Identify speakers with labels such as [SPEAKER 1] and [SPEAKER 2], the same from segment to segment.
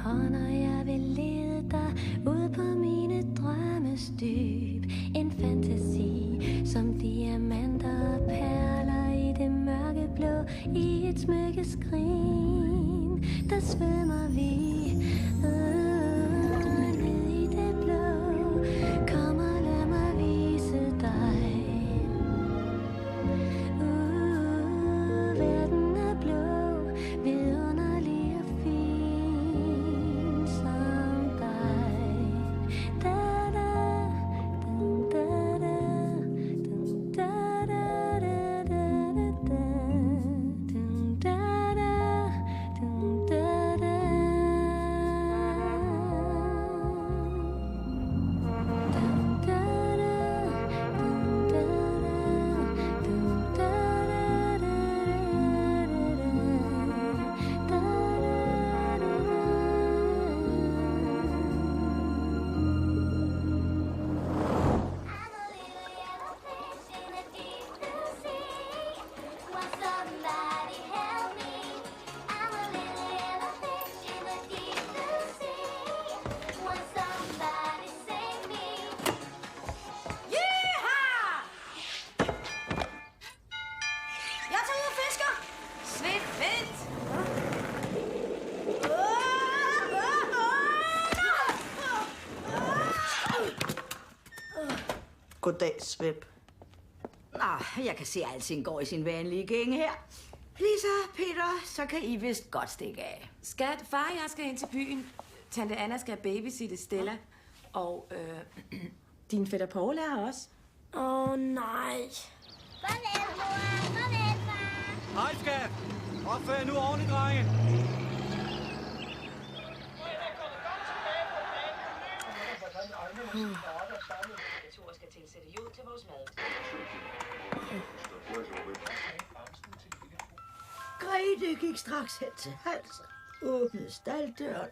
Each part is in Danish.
[SPEAKER 1] hånd, og jeg vil lede dig ud på mine drømmes dyb. En fantasi som diamanter og perler i det mørke blå. I et smykkeskrin, der svømmer vi ned i det blå. Kom og lad mig vise dig. Verden er blå, vidunderlig og fin som dig. Da da, dun, da da, dun, da da, da da da, dun, da da, dun, da da.
[SPEAKER 2] Goddag, Svip.
[SPEAKER 3] Jeg kan se, at alting går i sin vanlige gænge her. Lisa, Peter, så kan I vist godt stikke af.
[SPEAKER 4] Skat, far og jeg skal ind til byen. Tante Anna skal babysitte Stella. Og din fætter Paul er her også.
[SPEAKER 5] Nej.
[SPEAKER 6] Farvel, mor. Farvel, far.
[SPEAKER 7] Hej, skat. Opfør jer nu ordentligt, drenge.
[SPEAKER 4] Skal tilsætte jod til vores mad.
[SPEAKER 3] Grete gik straks hen til halsen, åbnede stalddøren.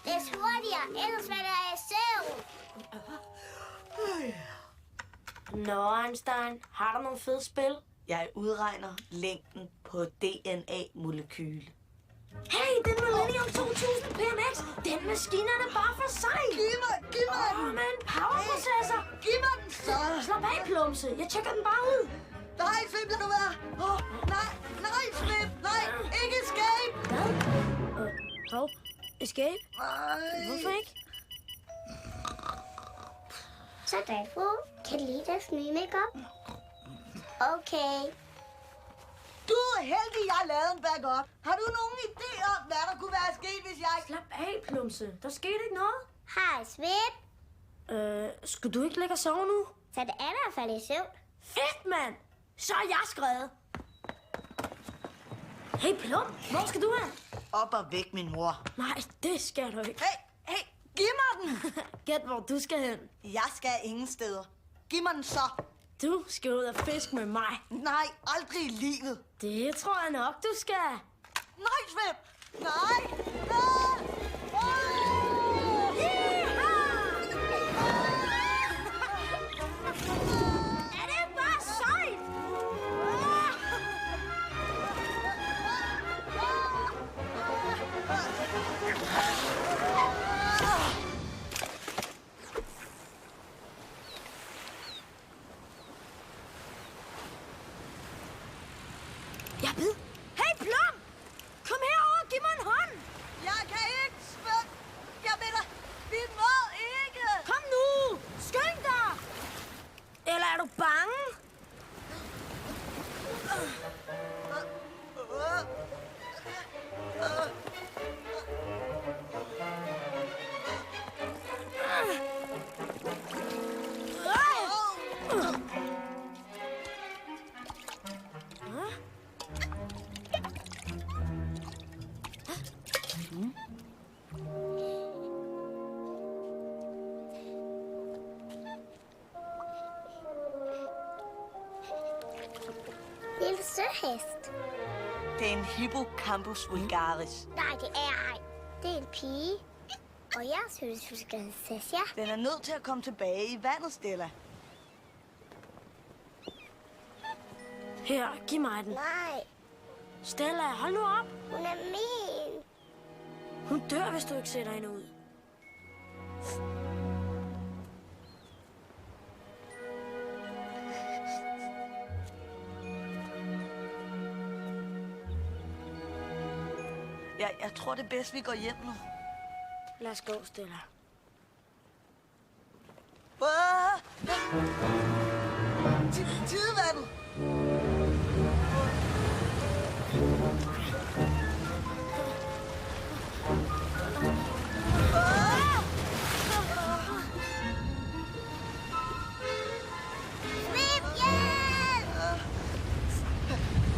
[SPEAKER 6] Læs hurtigere, ellers falder jeg i søvn.
[SPEAKER 5] Nå, Einstein, har du nogle fede spil?
[SPEAKER 2] Jeg udregner længden på DNA-molekyle.
[SPEAKER 5] Hey, den Millennium 2000 PMX, den maskine er da bare for sej.
[SPEAKER 3] Giv mig den!
[SPEAKER 5] Med en powerprocessor.
[SPEAKER 3] Giv mig den så!
[SPEAKER 5] Slap af, Plumse. Jeg tjekker den bare ud.
[SPEAKER 3] Nej, Svip, lad nu være! Nej, Svip! Nej, ikke escape!
[SPEAKER 5] Hvad? Escape?
[SPEAKER 3] Nej.
[SPEAKER 5] Hvorfor ikke?
[SPEAKER 6] Så Dalfo, kan du lide deres nye makeup? Okay.
[SPEAKER 3] Du er heldig, jeg har lavet en backup. Har du nogen idé om, hvad der kunne være sket, hvis jeg...
[SPEAKER 5] Slap af, Plumse. Der skete ikke noget.
[SPEAKER 6] Hej, Svip.
[SPEAKER 5] Skulle du ikke ligge og sove nu?
[SPEAKER 6] Så det er i hvert fald i søvn.
[SPEAKER 5] Fedt, mand! Så er jeg skrevet. Hey, Plum, hvor skal du hen?
[SPEAKER 2] Op og væk, min mor.
[SPEAKER 5] Nej, det skal du ikke.
[SPEAKER 3] Hey, giv mig den!
[SPEAKER 5] Gæt, hvor du skal hen.
[SPEAKER 2] Jeg skal ingen steder. Giv mig den så.
[SPEAKER 5] Du skal ud og fiske med mig.
[SPEAKER 2] Nej, aldrig i livet.
[SPEAKER 5] Det tror jeg nok, du skal.
[SPEAKER 3] Nej, Svip! Nej!
[SPEAKER 5] Er det bare sejt? Jeg ved. Hey, Plum! Kom herover og giv mig en hånd.
[SPEAKER 3] Jeg kan ikke svømme! Jeg mener, vi må ikke!
[SPEAKER 5] Kom nu! Skynd dig! Eller er du bange?
[SPEAKER 6] Lille søhest.
[SPEAKER 2] Det er en hippocampus vulgaris.
[SPEAKER 6] Nej, det er ej. Det er en pige. Og jeg synes, du skal hedde Sasha.
[SPEAKER 2] Den er nødt til at komme tilbage i vandet, Stella.
[SPEAKER 5] Her, giv mig den.
[SPEAKER 6] Nej,
[SPEAKER 5] Stella, hold nu op.
[SPEAKER 6] hun er min.
[SPEAKER 5] Hun dør, hvis du ikke sætter hende ud.
[SPEAKER 2] Jeg tror, det er bedst, vi går hjem nu.
[SPEAKER 5] Lad os gå, Stella.
[SPEAKER 2] Tidevandet!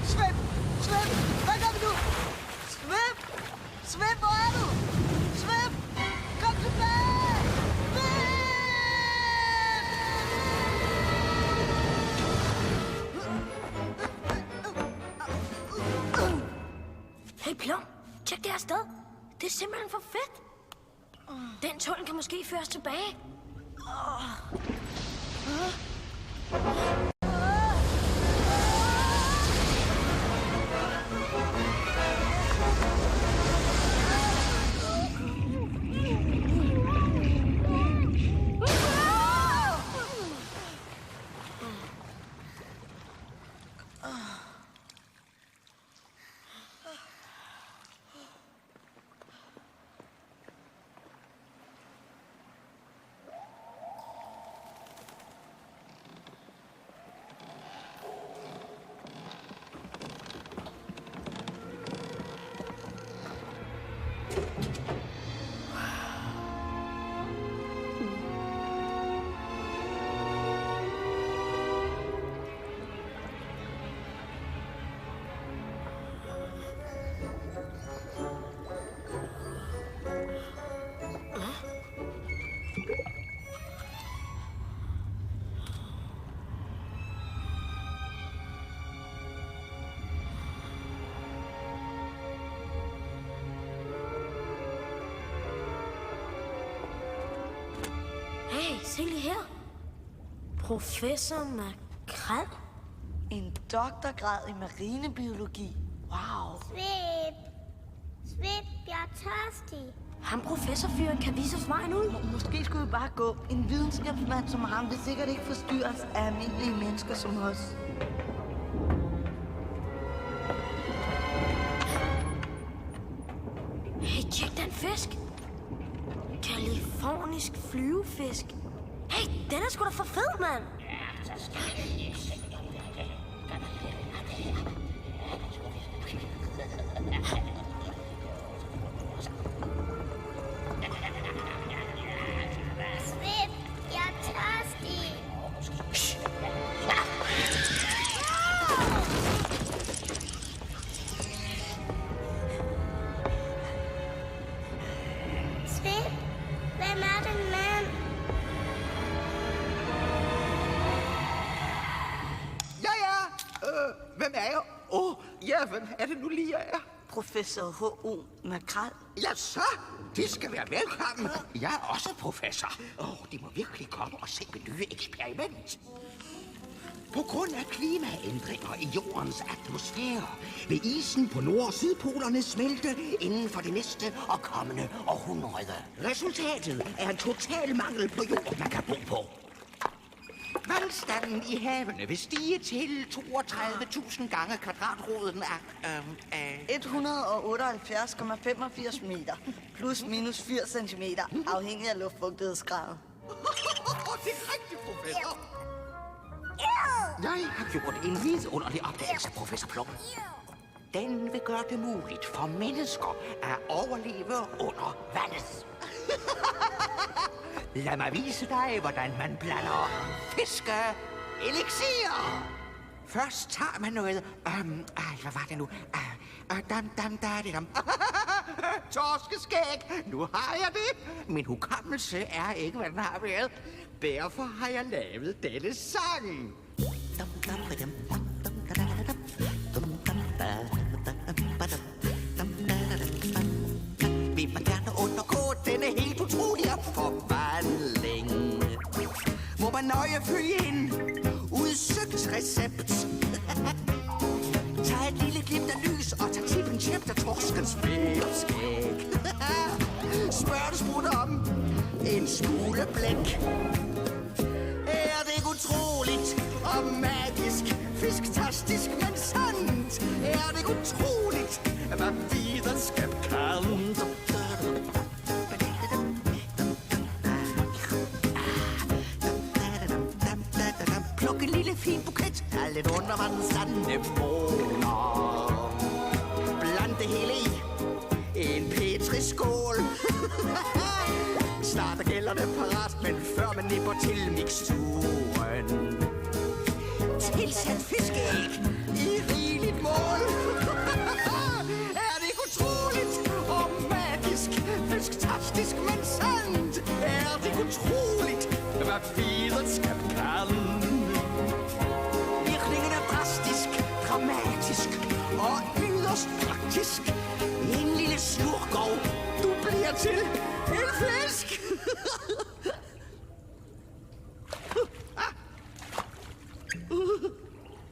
[SPEAKER 2] Svøm! Svøm! Hvad gør vi nu? Svøm! Svøm, hvor er du? Svøm! Kom tilbage!
[SPEAKER 5] Hey, Plum. Tjek det her sted. Det er simpelthen for fedt. Den tunnel kan måske føre os tilbage. Hey, se lige her. Professor Makrel.
[SPEAKER 2] En doktorgrad i marinebiologi. Wow.
[SPEAKER 6] Svip. Svip, jeg er tørstig.
[SPEAKER 5] Ham professorfyren kan vise os vejen ud.
[SPEAKER 2] Måske skulle vi bare gå. En videnskabsmand som ham vil sikkert ikke forstyrres af almindelige mennesker som os.
[SPEAKER 5] Hey, tjek den fisk. Kalifornisk flyvefisk. Hey, den er sgu da for fed, mand.
[SPEAKER 6] Svip, jeg er tørstig. Svip, hvem er den mand?
[SPEAKER 8] Hvem er jeg? Ja, hvem er det nu lige, jeg er?
[SPEAKER 2] Professor H.O. Makrel.
[SPEAKER 8] Ja, så. Det skal være velkommen. Jeg er også professor. De må virkelig komme og se mit nye eksperiment. På grund af klimaændringer i jordens atmosfære vil isen på nord- og sydpolerne smelte inden for det næste og kommende århundrede. Resultatet er en total mangel på jord, man kan bo på. Vandstanden i havene vil stige til 32.000 gange kvadratroden af
[SPEAKER 2] 178,85 meter. Plus minus 80 centimeter, afhængig af luftfugtighedsgraden.
[SPEAKER 8] Det er rigtigt, professor. Jeg har gjort en vidunderlig opdagelse, professor Plum. Den vil gøre det muligt for mennesker at overleve under vandet. Lad mig vise dig, hvordan man blander fiskeeliksir. Først tager man noget... hvad var det nu? Torskeskæg. Nu har jeg det. Min hukommelse er ikke, hvad den har været. Derfor har jeg lavet denne sang. Vi må gerne undergå denne helt utrolige forvandling. Må man nøje følge en udsøgt recept. Tag et lille glimt af lys og tag tippen tjept af torskens fedskæg. smule blæk. Er det ikke utroligt og magisk, fisktastisk, men sandt? Er det ikke utroligt, hvad videnskab kan? Pluk en lille fin buket af lidt undervandsanemoner. Bland det hele i en petriskål. Snart er gælderne parat, men før man nipper til miksturen. Tilsæt fiskeæg i rigeligt mål. Er det ikke utroligt og magisk, fisktastisk, men sandt? Er det ikke utroligt, hvad videnskab kan? Virkningen er drastisk, dramatisk og yderst praktisk. En lille slurk og du bliver til en fisk.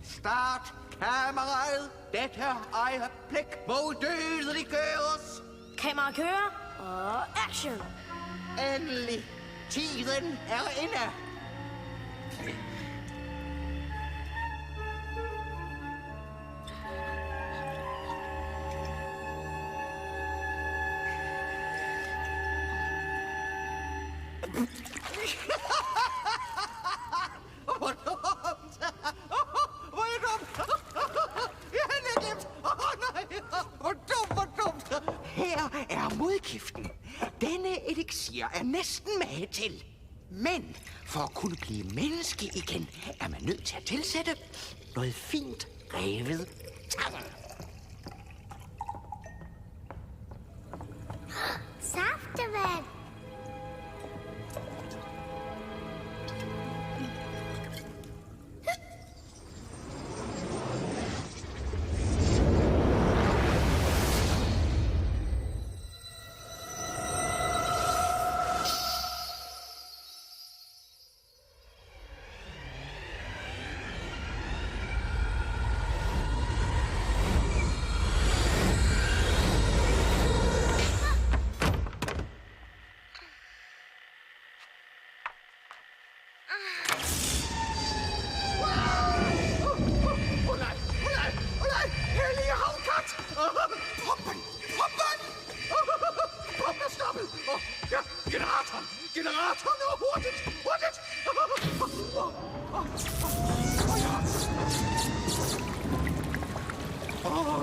[SPEAKER 8] Start kameraet. Dette øjeblik må dødeliggøres.
[SPEAKER 5] Kamera kører, og action!
[SPEAKER 8] Endelig. Tiden er inde. Hvor dumt! Hvor er dumt! Jeg havde glemt! Nej! Hvor dumt! Her er modgiften. Denne elixir er næsten mage til. Men for at kunne blive menneske igen, er man nødt til at tilsætte noget fint revet tang.
[SPEAKER 6] Saftevand.
[SPEAKER 8] Generatoren er hurtigt!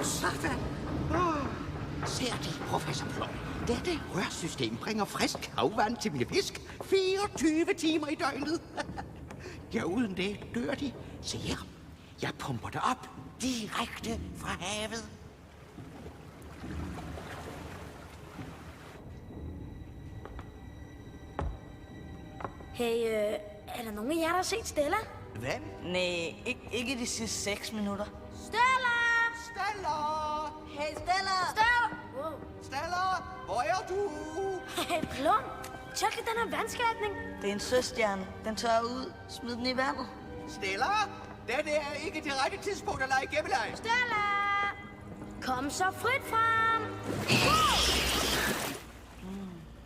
[SPEAKER 8] Sådan. Ser De, professor Plum? Dette rørsystem bringer frisk havvand til mine fisk 24 timer i døgnet. Ja, uden det dør de. Se her. Jeg pumper det op direkte fra havet.
[SPEAKER 5] Hey, er der nogen af jer, der har set Stella?
[SPEAKER 8] Hvem?
[SPEAKER 2] Nej, ikke de sidste 6 minutter.
[SPEAKER 5] Stella!
[SPEAKER 8] Stella!
[SPEAKER 2] Hey, Stella!
[SPEAKER 5] Stella! Wow.
[SPEAKER 8] Stella, hvor er du?
[SPEAKER 5] Hey, Plum! Tjek den her vandskabning.
[SPEAKER 2] Det er en søstjerne. Den tør ud. Smid den i vandet.
[SPEAKER 8] Stella, dette er ikke det rette tidspunkt at lege gemmeleje.
[SPEAKER 5] Stella! Kom så frit frem!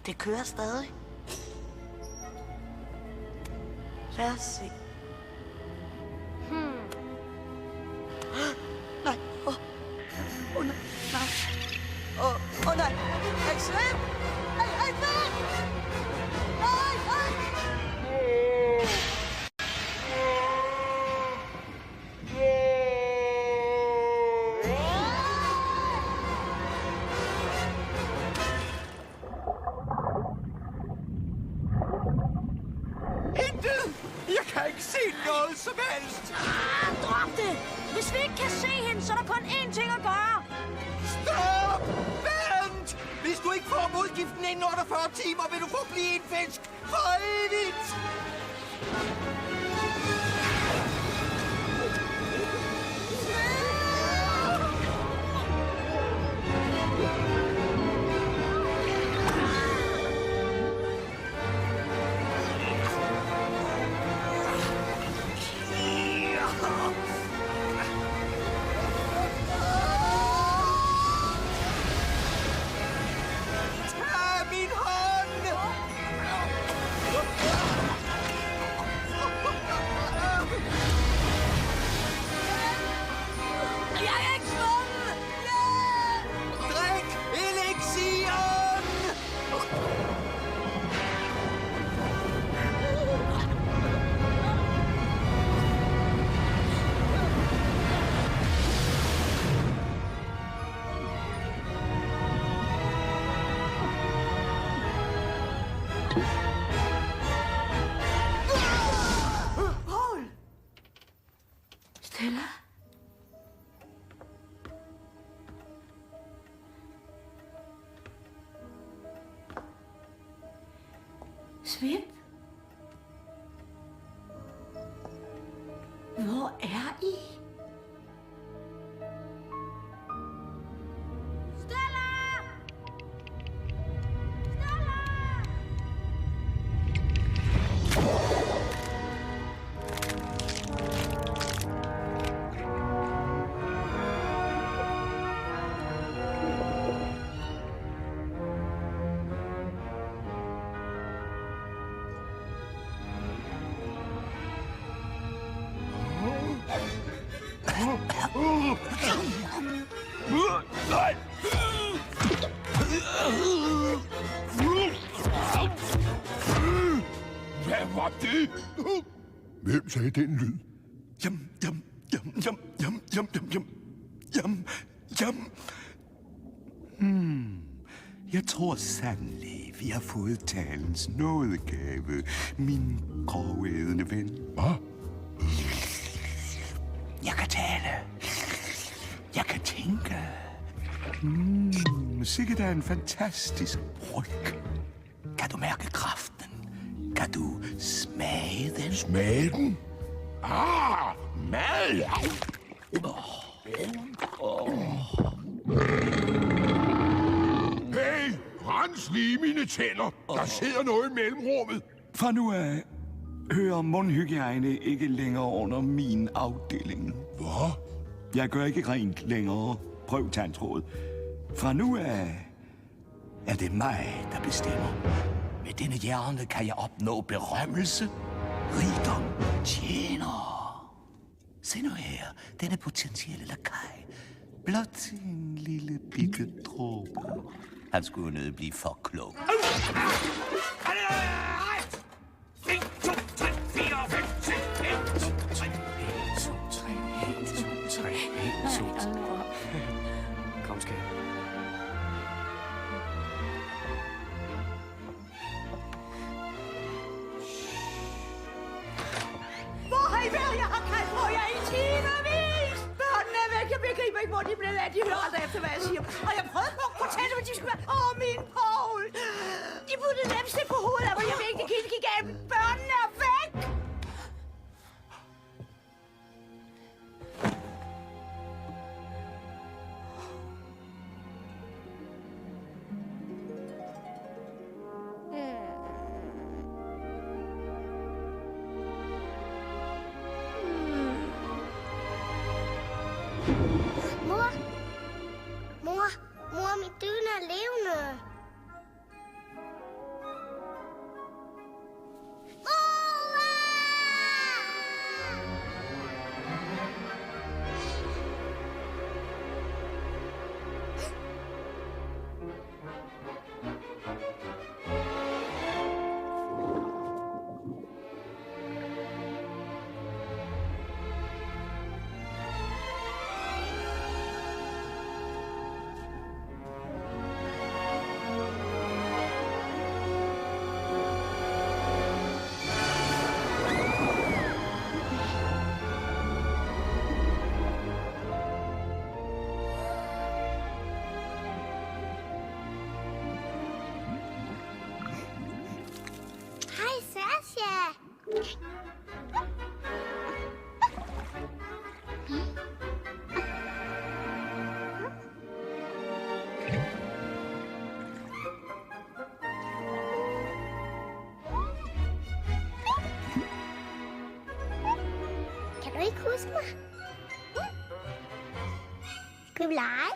[SPEAKER 2] Det kører stadig. Lad os se. Nej. Nej. Nej. Hey, Svend! Hey, Svend! Nej!
[SPEAKER 8] Intet! Jeg kan ikke se noget som helst!
[SPEAKER 5] Drop det! Hvis vi ikke kan se hende, så er der kun én ting at gøre.
[SPEAKER 8] Stop! Vent! Hvis du ikke får modgiften inden 48 timer, vil du forblive en fisk for evigt!
[SPEAKER 4] Stella?
[SPEAKER 3] Svip? Hvor er I?
[SPEAKER 9] Hvad var det? Hvem sagde den lyd? Jam, jam, jam, jam, jam, jam, jam, jam, jam, jam. Jeg tror sandelig, vi har fået talens nådegave, min grovædende ven. Hvad? Jeg kan tale. Jeg kan tænke. Sikkert er en fantastisk bryg. Kan du mærke kraften? Kan du smage den? Smage den? Mad! Hey, rens lige mine tænder. Der sidder noget i mellemrummet. Fra nu af hører mundhygiejne ikke længere under min afdeling. Hvad? Jeg gør ikke rent længere. Prøv tandtråd. Fra nu af er det mig, der bestemmer. Med denne hjerne kan jeg opnå berømmelse, rigdom, tjener. Se nu her, denne potentielle lakaj. Blot en lille bitte dråbe. Han skulle nødt blive for klog. 1, 2, 3, 4, 5, 6, 1, 2, 3, 1, 2, 3, 1, 2, 3, 1, 2, 3. Kom, skat.
[SPEAKER 3] Hvor har I været? Jeg har kaldt på jer i timevis! Børnene er væk. Jeg begriber ikke, hvor de er blevet af. De hører aldrig efter, hvad jeg siger. Og jeg prøvede på at fortælle dem, at de skulle være... min Paul! De puttede læbstik på hovedet af mig. Jeg ved ikke, det gik galt. Børnene er væk!
[SPEAKER 6] Mor, mit dyn er levende. Kan du ikke huske mig? Skal vi lege?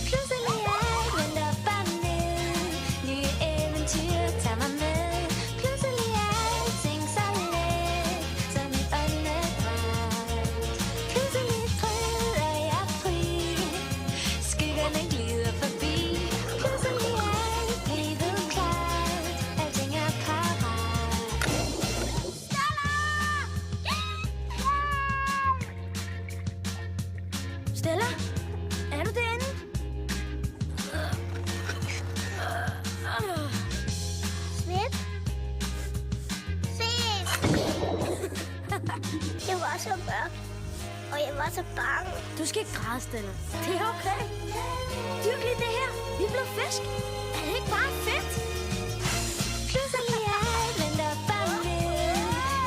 [SPEAKER 1] Pludselig er den der barnet nye
[SPEAKER 6] så mørkt, og jeg var så bange.
[SPEAKER 5] Du skal ikke græde, Stella. Det er okay. Dyrk lige det her. Vi blev fisk. Er det ikke bare fedt?
[SPEAKER 1] Pludselig er alt vendt op og ned.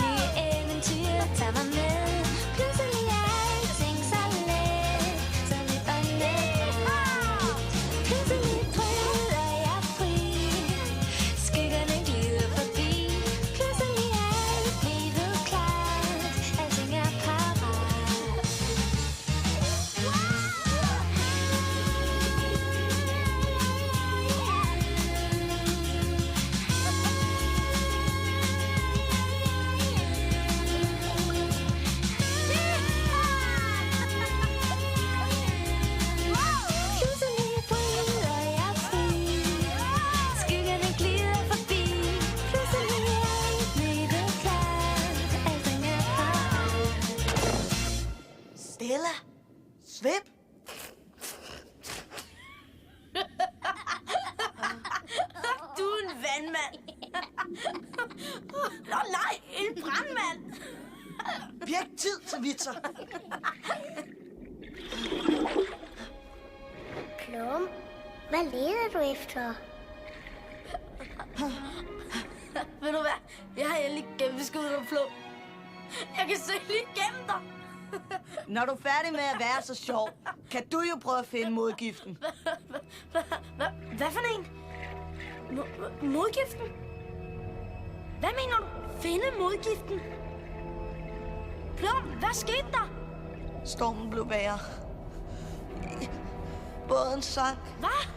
[SPEAKER 1] Nye eventyr tager mig med. Pludselig er alting så let, som et åndedrag. Pludselig bryder jeg fri. Skyggerne glider forbi. Pludselig er alt blevet klart. Alting er parat. Pludselig bryder jeg fri. Skyggerne glider forbi. Pludselig er alt blevet klart. Alting er parat.
[SPEAKER 2] Stella. Svend.
[SPEAKER 3] Du er en vandmand. Nå nej, en brandmand.
[SPEAKER 2] Vi har ikke tid til vitser.
[SPEAKER 6] Plum, hvad leder du efter?
[SPEAKER 5] Ved du hvad? Jeg har endelig gennemskuddet om Plum. Jeg kan se lige igennem dig.
[SPEAKER 2] Når du er færdig med at være så sjov, kan du jo prøve at finde modgiften.
[SPEAKER 5] Hvad for en? Modgiften? Hvad mener du? Finde modgiften? Plum, hvad skete der?
[SPEAKER 2] Stormen blev værre. Båden sank.
[SPEAKER 5] Hvad?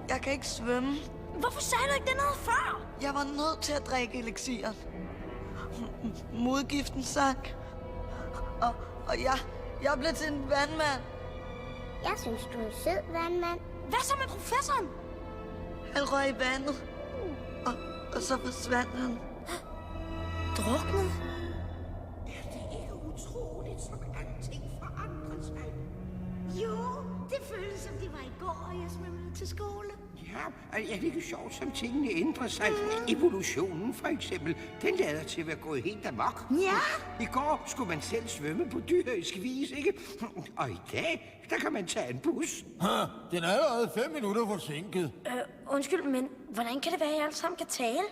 [SPEAKER 2] Jeg kan ikke svømme.
[SPEAKER 5] Hvorfor sagde du ikke det noget før?
[SPEAKER 2] Jeg var nødt til at drikke elixiren. Modgiften sank. Og jeg blev til en vandmand.
[SPEAKER 6] Jeg synes, du er en sød vandmand.
[SPEAKER 5] Hvad så med professoren?
[SPEAKER 2] Han røg i vandet. Og så forsvandt han.
[SPEAKER 5] Druknet?
[SPEAKER 3] Er det ikke utroligt, som alting forandrer sig? Jo, det føles som det var i går, og jeg svømmede til skole.
[SPEAKER 8] Ja, det er virkelig sjovt, som tingene ændrer sig. Evolutionen for eksempel, den lader til at være gået helt amok.
[SPEAKER 3] Ja.
[SPEAKER 8] I går skulle man selv svømme på dyrisk vis, ikke? Og i dag, der kan man tage en bus.
[SPEAKER 10] Den er allerede 5 minutter forsinket.
[SPEAKER 5] Undskyld, men hvordan kan det være, at I alle sammen kan tale?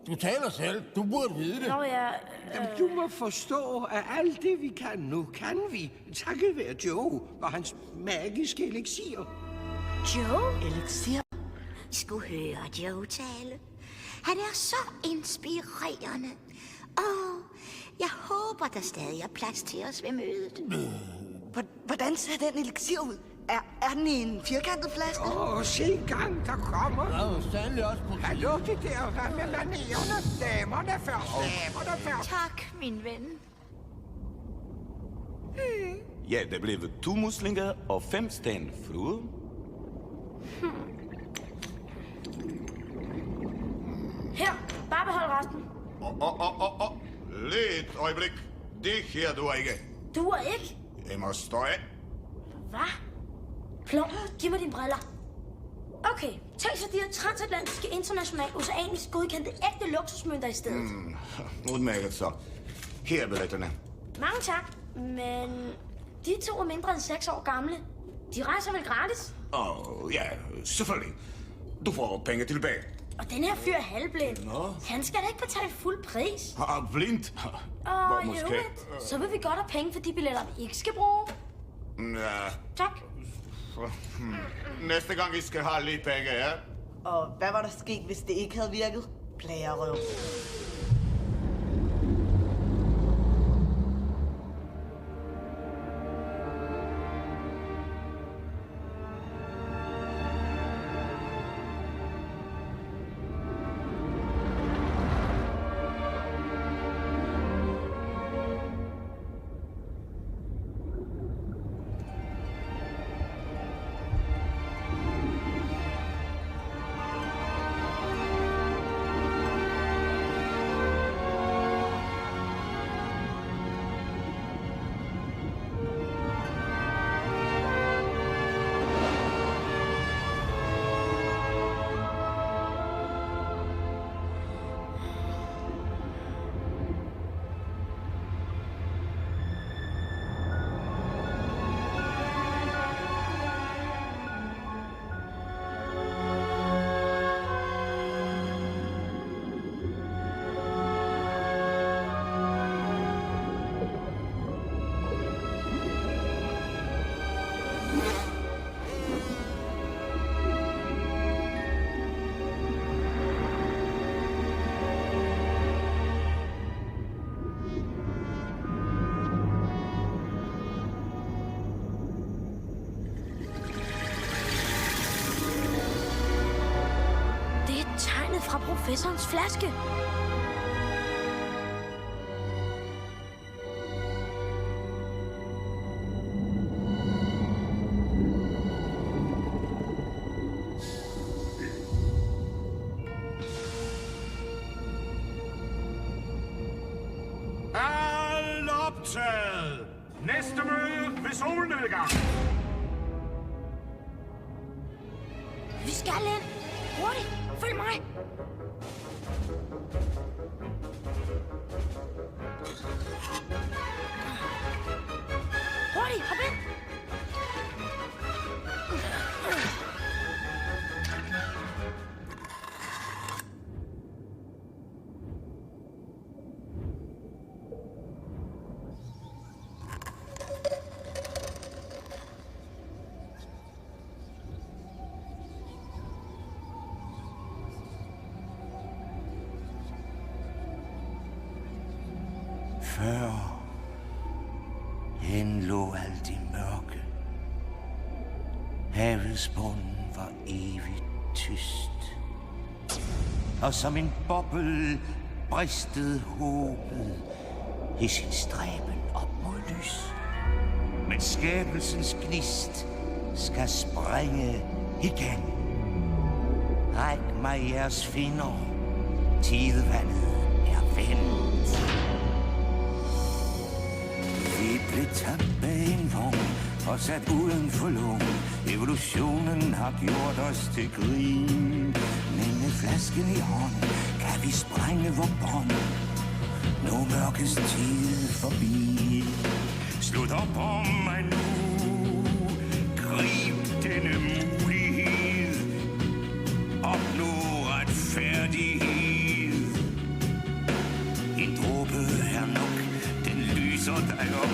[SPEAKER 10] Du taler selv. Du burde vide det.
[SPEAKER 5] Nå,
[SPEAKER 8] Jamen, du må forstå, at alt det, vi kan nu, kan vi. Takket være Joe og hans magiske elixir.
[SPEAKER 5] Joe?
[SPEAKER 2] Elixir?
[SPEAKER 3] I skulle høre Joe tale. Han er så inspirerende. Jeg håber, der stadig er plads til os ved mødet.
[SPEAKER 2] Hvordan ser den elixir ud? Er den i en firkantet flaske?
[SPEAKER 8] Se gang, der kommer.
[SPEAKER 10] Der er jo sandelig også på...
[SPEAKER 8] Hallo, det der, hvad med manererne? Damerne først.
[SPEAKER 3] Tak, min ven.
[SPEAKER 11] Ja, det blev 2 muslinger og 5 stenfruer.
[SPEAKER 5] Her, bare behold resten.
[SPEAKER 12] Lidt øjeblik. Det her du ikke.
[SPEAKER 5] Du er ikke?
[SPEAKER 12] Jeg må stå af.
[SPEAKER 5] Hvad? Plum, giv mig dine briller. Okay, tag så de her transatlantiske, internationale, oceanisk godkendte ægte luksusmønter i stedet.
[SPEAKER 12] Udmærket så. Her er billetterne.
[SPEAKER 5] Mange tak, men de 2 er mindre end 6 år gamle. De rejser vel gratis?
[SPEAKER 12] Ja, selvfølgelig. Du får penge tilbage.
[SPEAKER 5] Og den her fyr er halvblind. Han skal da ikke betale fuld pris.
[SPEAKER 12] Blind?
[SPEAKER 5] Og måske. Så vil vi godt have penge for de billetter, vi ikke skal bruge.
[SPEAKER 12] Ja.
[SPEAKER 5] Tak.
[SPEAKER 12] Næste gang I skal have lidt penge, ja?
[SPEAKER 2] Og hvad var der sket, hvis det ikke havde virket? Plagerøv.
[SPEAKER 5] fra professorens flaske.
[SPEAKER 12] Al optaget! Næste møde ved solnedgang.
[SPEAKER 5] Vi skal ind. Hurtigt. Følg mig. Hurtigt. Hop ind.
[SPEAKER 8] Før hen lå alt i mørke. Havets bund var evigt tyst. Og som en boble bristede håbet i sin stræben op mod lys. Men skabelsens gnist skal springe igen. Ræk mig jeres finder. Tidevandet er vendt. Vi blev tabt bag en vogn og sat uden for lån. Evolutionen har gjort os til grin. Men med flasken i hånd kan vi sprænge vor bånd. Nu mørkes tid forbi. Slut op om mig nu. Grib denne mulighed. Opnå retfærdighed. En dråbe er nok. Den lyser dig op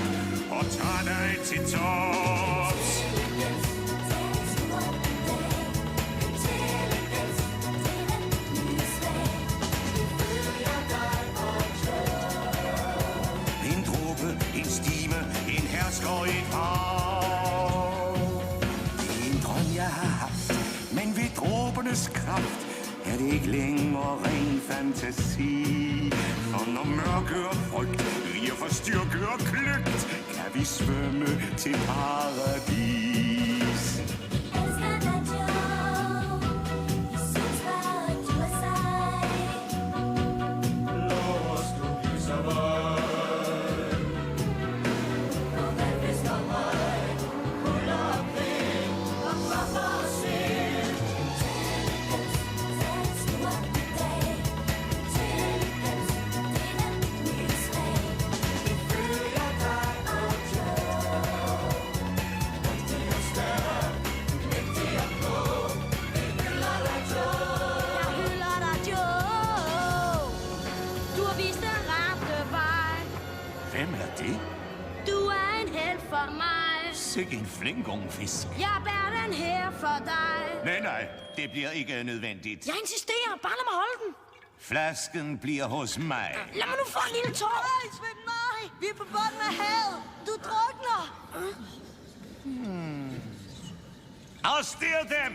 [SPEAKER 8] og tager dig til tops. En dråbe, en stime, en hersker, et hav. Det er en drøm, jeg har haft, men ved dråbernes kraft er det ikke længere ren fantasi. For når mørke og frygt riger for styrke og kløgt, kan vi svømme til paradis. Hvem er det?
[SPEAKER 5] Du er en held for mig.
[SPEAKER 8] Sikke en flink ung fisk.
[SPEAKER 5] Jeg bærer den her for dig.
[SPEAKER 8] Nej, det bliver ikke nødvendigt.
[SPEAKER 5] Jeg insisterer. Bare lad mig holde den.
[SPEAKER 8] Flasken bliver hos mig.
[SPEAKER 5] Lad mig nu få en lille tår.
[SPEAKER 2] Nej, Svend, nej! Vi er på bunden af havet. Du drukner.
[SPEAKER 8] Arrester dem!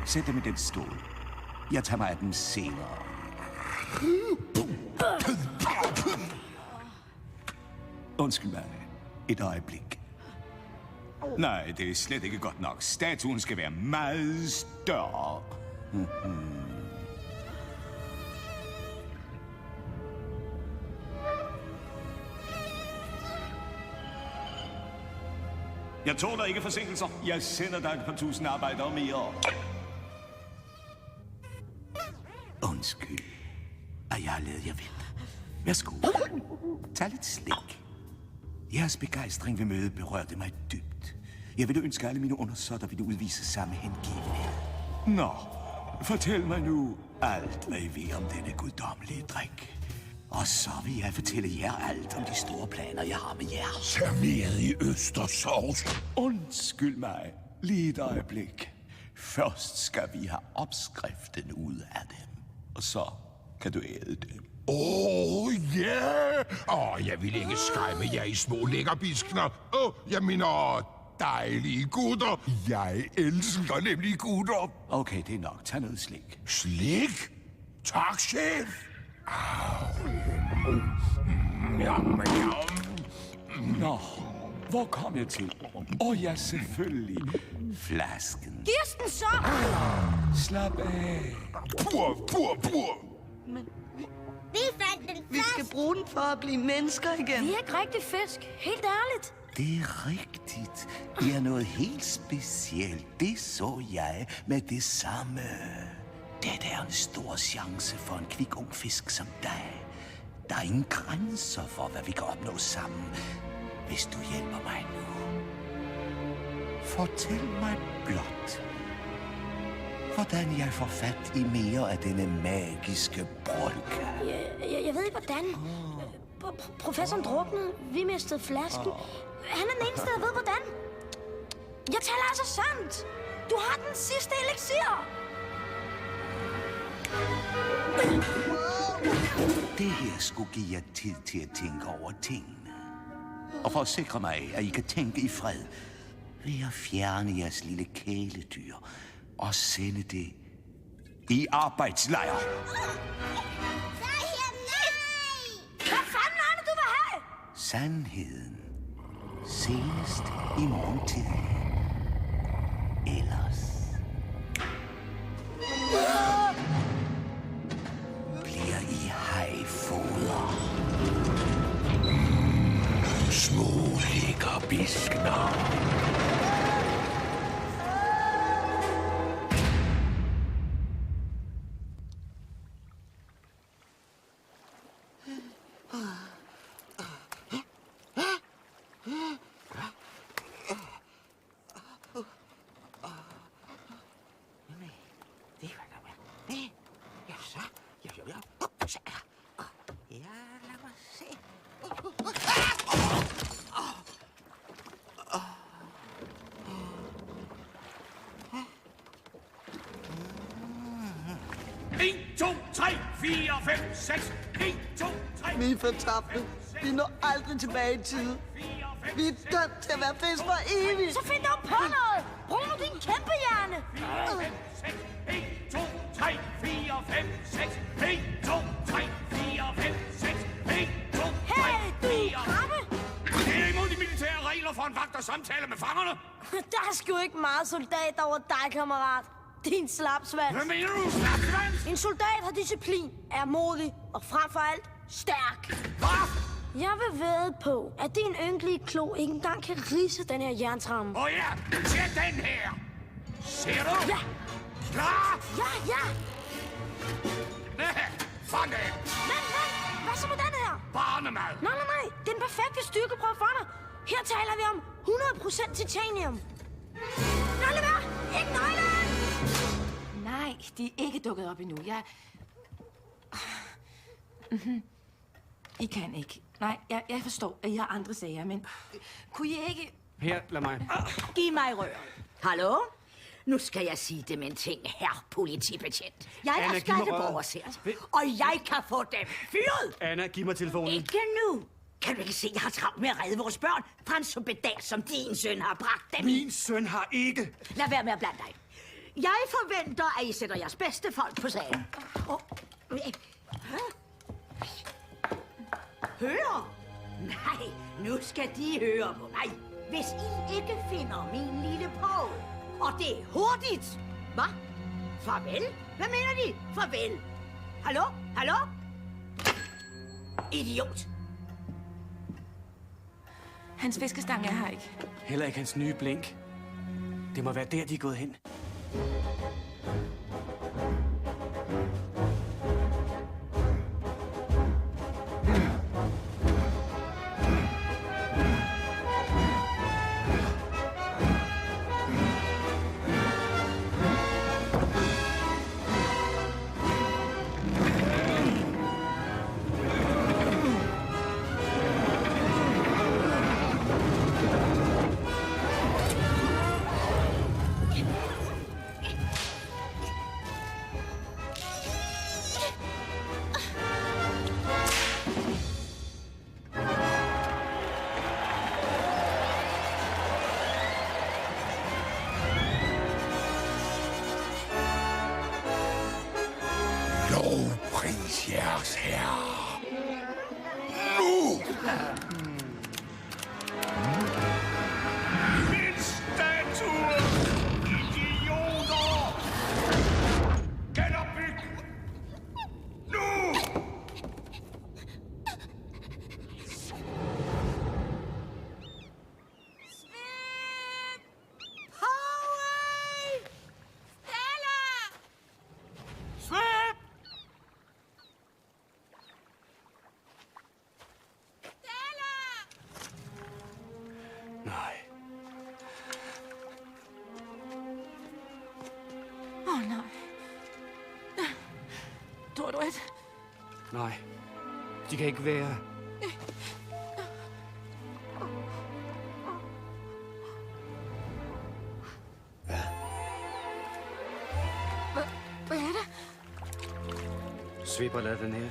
[SPEAKER 8] Sæt dem i den stol. Jeg tager mig af dem senere. Undskyld mig. Et øjeblik. Nej, det er slet ikke godt nok. Statuen skal være meget større. Jeg tåler ikke forsinkelser. Jeg sender dig et par tusind arbejdere mere. Undskyld, at jeg har ladet jer vente. Værsgo. Tag lidt slik. Jeres begejstring ved mødet berørte mig dybt. Jeg ville ønske alle mine undersåtter ville udvise samme hengivenhed. Nå, fortæl mig nu alt, hvad I ved om denne guddommelige drik. Og så vil jeg fortælle jer alt om de store planer, jeg har med jer.
[SPEAKER 12] Serveret i østersovs.
[SPEAKER 8] Undskyld mig. Lige et øjeblik. Først skal vi have opskriften ud af dem. Og så kan du æde dem.
[SPEAKER 12] Ja! Jeg vil ikke skræmme jer i små lækkerbiskner. Jeg mener
[SPEAKER 9] dejlige gutter. Jeg elsker nemlig gutter.
[SPEAKER 13] Okay, det er nok. Tag noget slik.
[SPEAKER 9] Slik? Tak, chef.
[SPEAKER 13] Nå, hvor kom jeg til? Ja, selvfølgelig. Flasken.
[SPEAKER 5] Kirsten, så!
[SPEAKER 13] Slap af.
[SPEAKER 9] Pur.
[SPEAKER 6] Vi fandt den
[SPEAKER 2] Vi skal bruge den for at blive mennesker igen.
[SPEAKER 5] Vi er ikke rigtig fisk. Helt ærligt.
[SPEAKER 13] Det er rigtigt. Det er noget helt specielt. Det så jeg med det samme. Det er en stor chance for en kvik ung fisk som dig. Der er ingen grænser for, hvad vi kan opnå sammen, hvis du hjælper mig nu. Fortæl mig blot, hvordan jeg får fat i mere af denne magiske brolke.
[SPEAKER 5] Jeg ved ikke, hvordan. Professoren druknede. Vi mistede flasken. Han er den eneste, der ved, hvordan. Jeg taler altså sandt. Du har den sidste elixir.
[SPEAKER 13] Det her skulle give jer tid til at tænke over tingene. Og for at sikre mig, at I kan tænke i fred, vil jeg fjerne jeres lille kæledyr og sende det i arbejdslejr.
[SPEAKER 5] Hvad fanden er det, du vil have?
[SPEAKER 13] Sandheden. Senest i morgentid. Ellers bliver I hajfoder.
[SPEAKER 9] Små lækker biskner.
[SPEAKER 2] Vi er fortabte. Vi når aldrig tilbage i tid. Vi er dømt til at være fisk for evigt.
[SPEAKER 5] Så find dog på noget. Brug nu din kæmpe hjerne.
[SPEAKER 7] 1, 2, 3, 4, 5, 6. 1, 2, 3, 4, 5, 6. 1, 2, 3, 4.
[SPEAKER 5] Hey, du krabbe.
[SPEAKER 7] Det er imod de militære regler for en vagt og samtale med fangerne.
[SPEAKER 5] Der er sgu ikke meget soldat over dig, kammerat. Din slapsvans.
[SPEAKER 7] Hvad mener du, slapsvans?
[SPEAKER 5] En soldat har disciplin, er modig og frem for alt stærk.
[SPEAKER 7] Hvad?
[SPEAKER 5] Jeg vil vædde på, at din ynkelige klo ikke engang kan ridse den her jerntramme.
[SPEAKER 7] Ja, se den her. Ser du?
[SPEAKER 5] Ja.
[SPEAKER 7] Klar?
[SPEAKER 5] Ja.
[SPEAKER 7] Nej, fang det.
[SPEAKER 5] Men, hvad så med den her?
[SPEAKER 7] Barnemad.
[SPEAKER 5] Nej. Det er en perfekt styrkeprøve for dig. Her taler vi om 100% titanium. Nøgle mere! Ikke nøglen!
[SPEAKER 4] Nej, de er ikke dukket op endnu. I kan ikke. Nej, jeg forstår, at I har andre sager, men kunne I ikke...
[SPEAKER 7] Her, lad mig.
[SPEAKER 3] Giv mig røret. Hallo? Nu skal jeg sige dem en ting, herr politibetjent. Jeg er skatteborgerservice, og jeg kan få dem fyret.
[SPEAKER 7] Anna, giv mig telefonen.
[SPEAKER 3] Ikke nu. Kan du ikke se, jeg har travlt med at redde vores børn fra en suppedat, som din søn har bragt dem i?
[SPEAKER 7] Min søn har ikke.
[SPEAKER 3] Lad være med at blande dig. Jeg forventer, at I sætter jeres bedste folk på sagen. Høre? Nej, nu skal de høre på mig. Hvis I ikke finder min lille Paul, og det er hurtigt. Hvad? Farvel? Hvad mener de? Farvel? Hallo? Idiot.
[SPEAKER 4] Hans fiskestang er her ikke.
[SPEAKER 7] Heller ikke hans nye blink. Det må være der, de er gået hen.
[SPEAKER 9] jeres herre. Nu!
[SPEAKER 7] Min statue! Idioter! Genopbyg! Nu!
[SPEAKER 4] Tror du et?
[SPEAKER 14] Nej, de kan ikke være.
[SPEAKER 4] Hvad er det?
[SPEAKER 14] Svipper lader den her.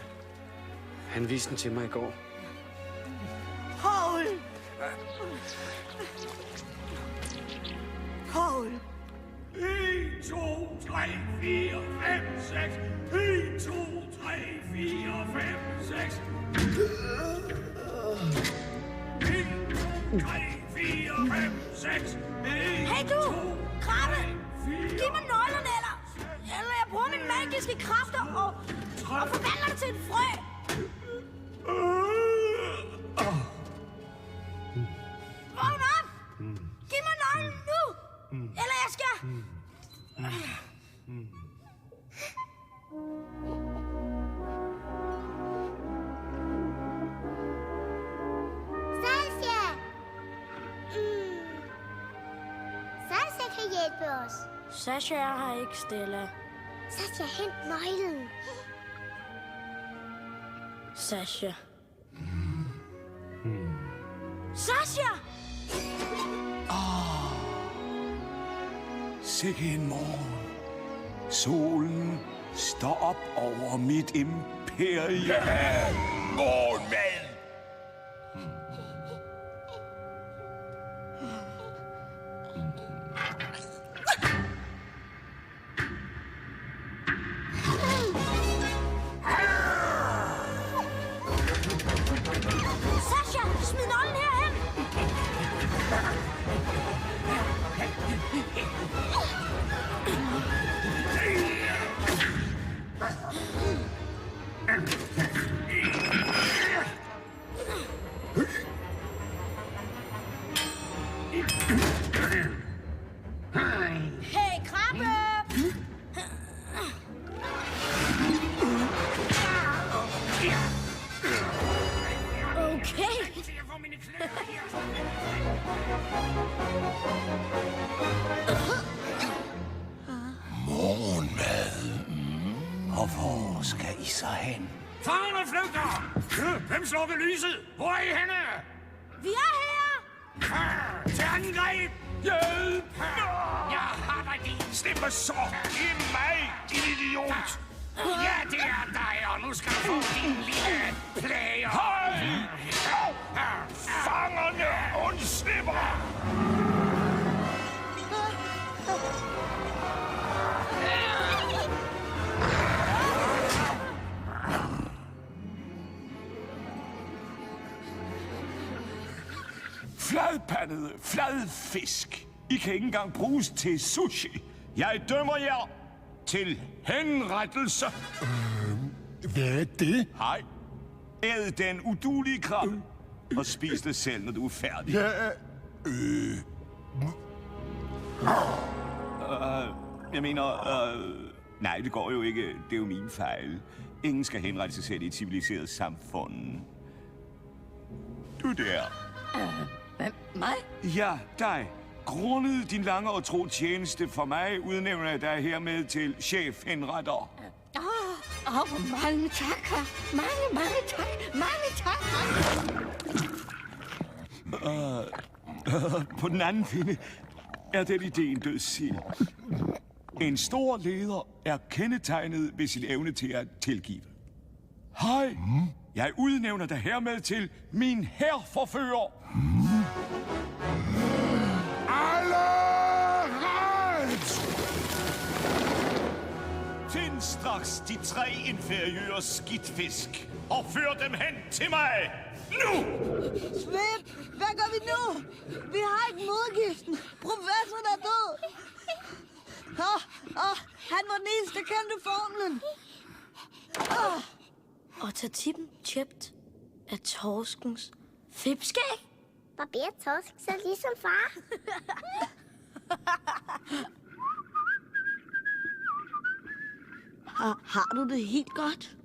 [SPEAKER 14] Han viste den til mig i går.
[SPEAKER 3] Paul! Paul!
[SPEAKER 7] 1, 2, 3, 4, 5, 6. 1, 2, 3, 4, 5, 6. 1, 2, 3, 4, 5, 6.
[SPEAKER 5] Hey du! Krabbe! Giv mig nøglerne, eller jeg bruger mine magiske kræfter og forvandler det til et frø! Vågn op! Giv mig nøglen nu! Eller jeg skal...
[SPEAKER 6] Sasha! Sasha kan hjælpe os.
[SPEAKER 5] Sasha er her ikke, Stella.
[SPEAKER 6] Sasha, hent nøglen.
[SPEAKER 5] Sasha. Sasha!
[SPEAKER 9] Sikke en morgen. Solen står op over mit imperie. Ja, morgenmad.
[SPEAKER 5] Sasha, smid nøglen herhen! Hey, krabbe! Okay.
[SPEAKER 9] Morgenmad. Og hvor skal I så hen?
[SPEAKER 7] Fangerne flygter! Hvem slukker lyset? Hvor er I henne?
[SPEAKER 5] Vi er her!
[SPEAKER 7] Til angreb!
[SPEAKER 12] Hjælp!
[SPEAKER 7] Jeg har dig, din
[SPEAKER 12] Slippe så! Det er mig, din idiot!
[SPEAKER 7] Ja, det er dig, og nu skal du få din lille plager.
[SPEAKER 12] Hej! Fangerne undslipper!
[SPEAKER 9] Fladpandede fladfisk. I kan ikke engang bruges til sushi. Jeg dømmer jer til henrettelse.
[SPEAKER 12] Hvad er det?
[SPEAKER 9] Hej. Æd den udulige krabbe. Og spis det selv, når du er færdig.
[SPEAKER 12] Ja,
[SPEAKER 9] Jeg mener, nej, det går jo ikke. Det er jo min fejl. Ingen skal henrette sig selv i et civiliseret samfund. Du der.
[SPEAKER 4] Hvem? Mig?
[SPEAKER 9] Ja, dig. Grundet din lange og tro tjeneste for mig, udnævner jeg dig hermed til chefhenretter.
[SPEAKER 5] Hvor mange tak. Mange tak. Mange tak.
[SPEAKER 9] På den anden finde er den idé en død sild. En stor leder er kendetegnet ved sin evne til at tilgive. Hej, jeg udnævner dig hermed til min hærforfører.
[SPEAKER 12] alle ret!
[SPEAKER 9] Til en straf
[SPEAKER 7] straks de 3 inferiøre skidtfisk og før dem hen til mig. Nu!
[SPEAKER 2] Svip, hvad gør vi nu? Vi har ikke modgiften. Professoren er død. Han var den eneste kendte formlen.
[SPEAKER 5] Og tager tippen tjøbt af torskens fipskæg.
[SPEAKER 6] Barberer torsk så ligesom far.
[SPEAKER 2] Har du det helt godt?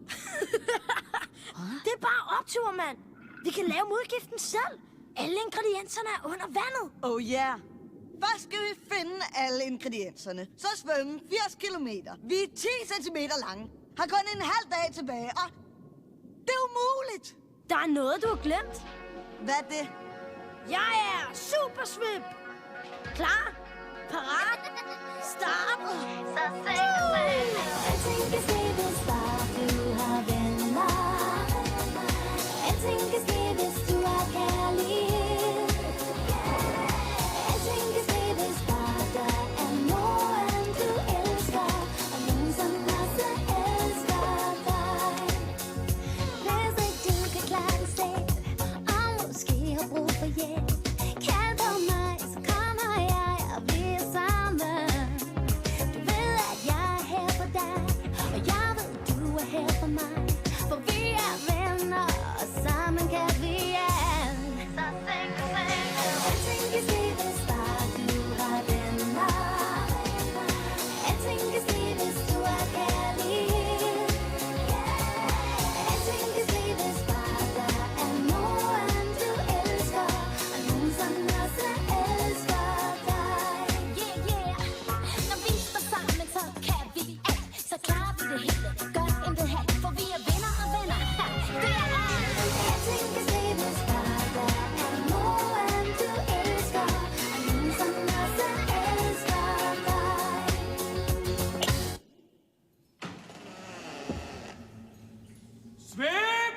[SPEAKER 5] Det er bare optur, mand. Vi kan lave modgiften selv. Alle ingredienserne er under vandet.
[SPEAKER 2] Oh ja. Yeah. Først skal vi finde alle ingredienserne. Så svømme 80 kilometer. Vi er 10 centimeter lange. Har kun en halv dag tilbage, og det er umuligt.
[SPEAKER 5] Der er noget, du har glemt.
[SPEAKER 2] Hvad er det?
[SPEAKER 5] Jeg er Super Svip. Klar, parat, start.
[SPEAKER 1] Så alting kan ske, hvis bare du har venner. Alting kan ske, hvis du er kærlighed. Alting kan ske, hvis bare der er nogen, du elsker. Og nogen, som også elsker dig. Hvis ikke du kan klare det selv, og måske har brug for hjælp, kald på mig, så kommer jeg og vi er sammen. Du ved, at jeg er her for dig, og jeg ved, du er her for mig. For vi er venner, og sammen kan vi alt. Så sing, alting kan ske, hvis bare du har venner. Alting kan ske, hvis du er kærlighed. Alting kan ske, hvis bare der er nogen, du elsker. Og nogen, som også elsker dig. Yeah, yeah. Når vi står sammen, så kan vi alt. Så klarer vi det hele, gør intet halvt. For vi er venner og venner. Ha, det er alt. Alting kan ske, hvis bare der er nogen, du elsker. Og nogen, som også elsker dig.
[SPEAKER 7] Svip!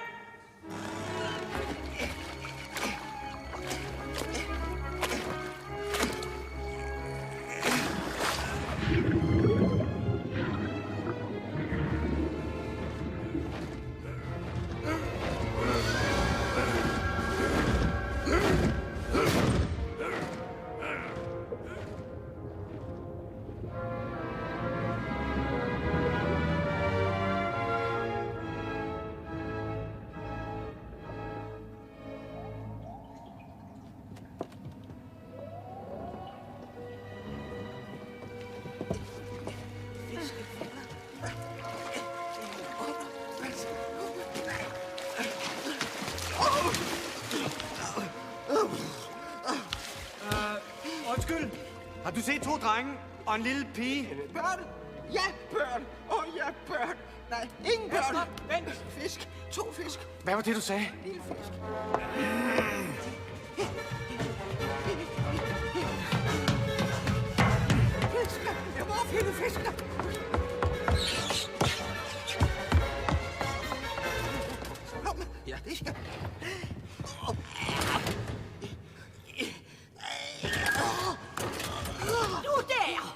[SPEAKER 14] Undskyld. Har du set 2 drenge og en lille pige?
[SPEAKER 8] Børn? Ja, børn. Ja, børn. Nej, ingen børn.
[SPEAKER 14] Vent.
[SPEAKER 8] Fisk. 2 fisk.
[SPEAKER 14] Hvad var det, du sagde?
[SPEAKER 8] Lille fisk. Fisk. Jeg må finde fiskene. Ja, det skal.
[SPEAKER 3] Du der!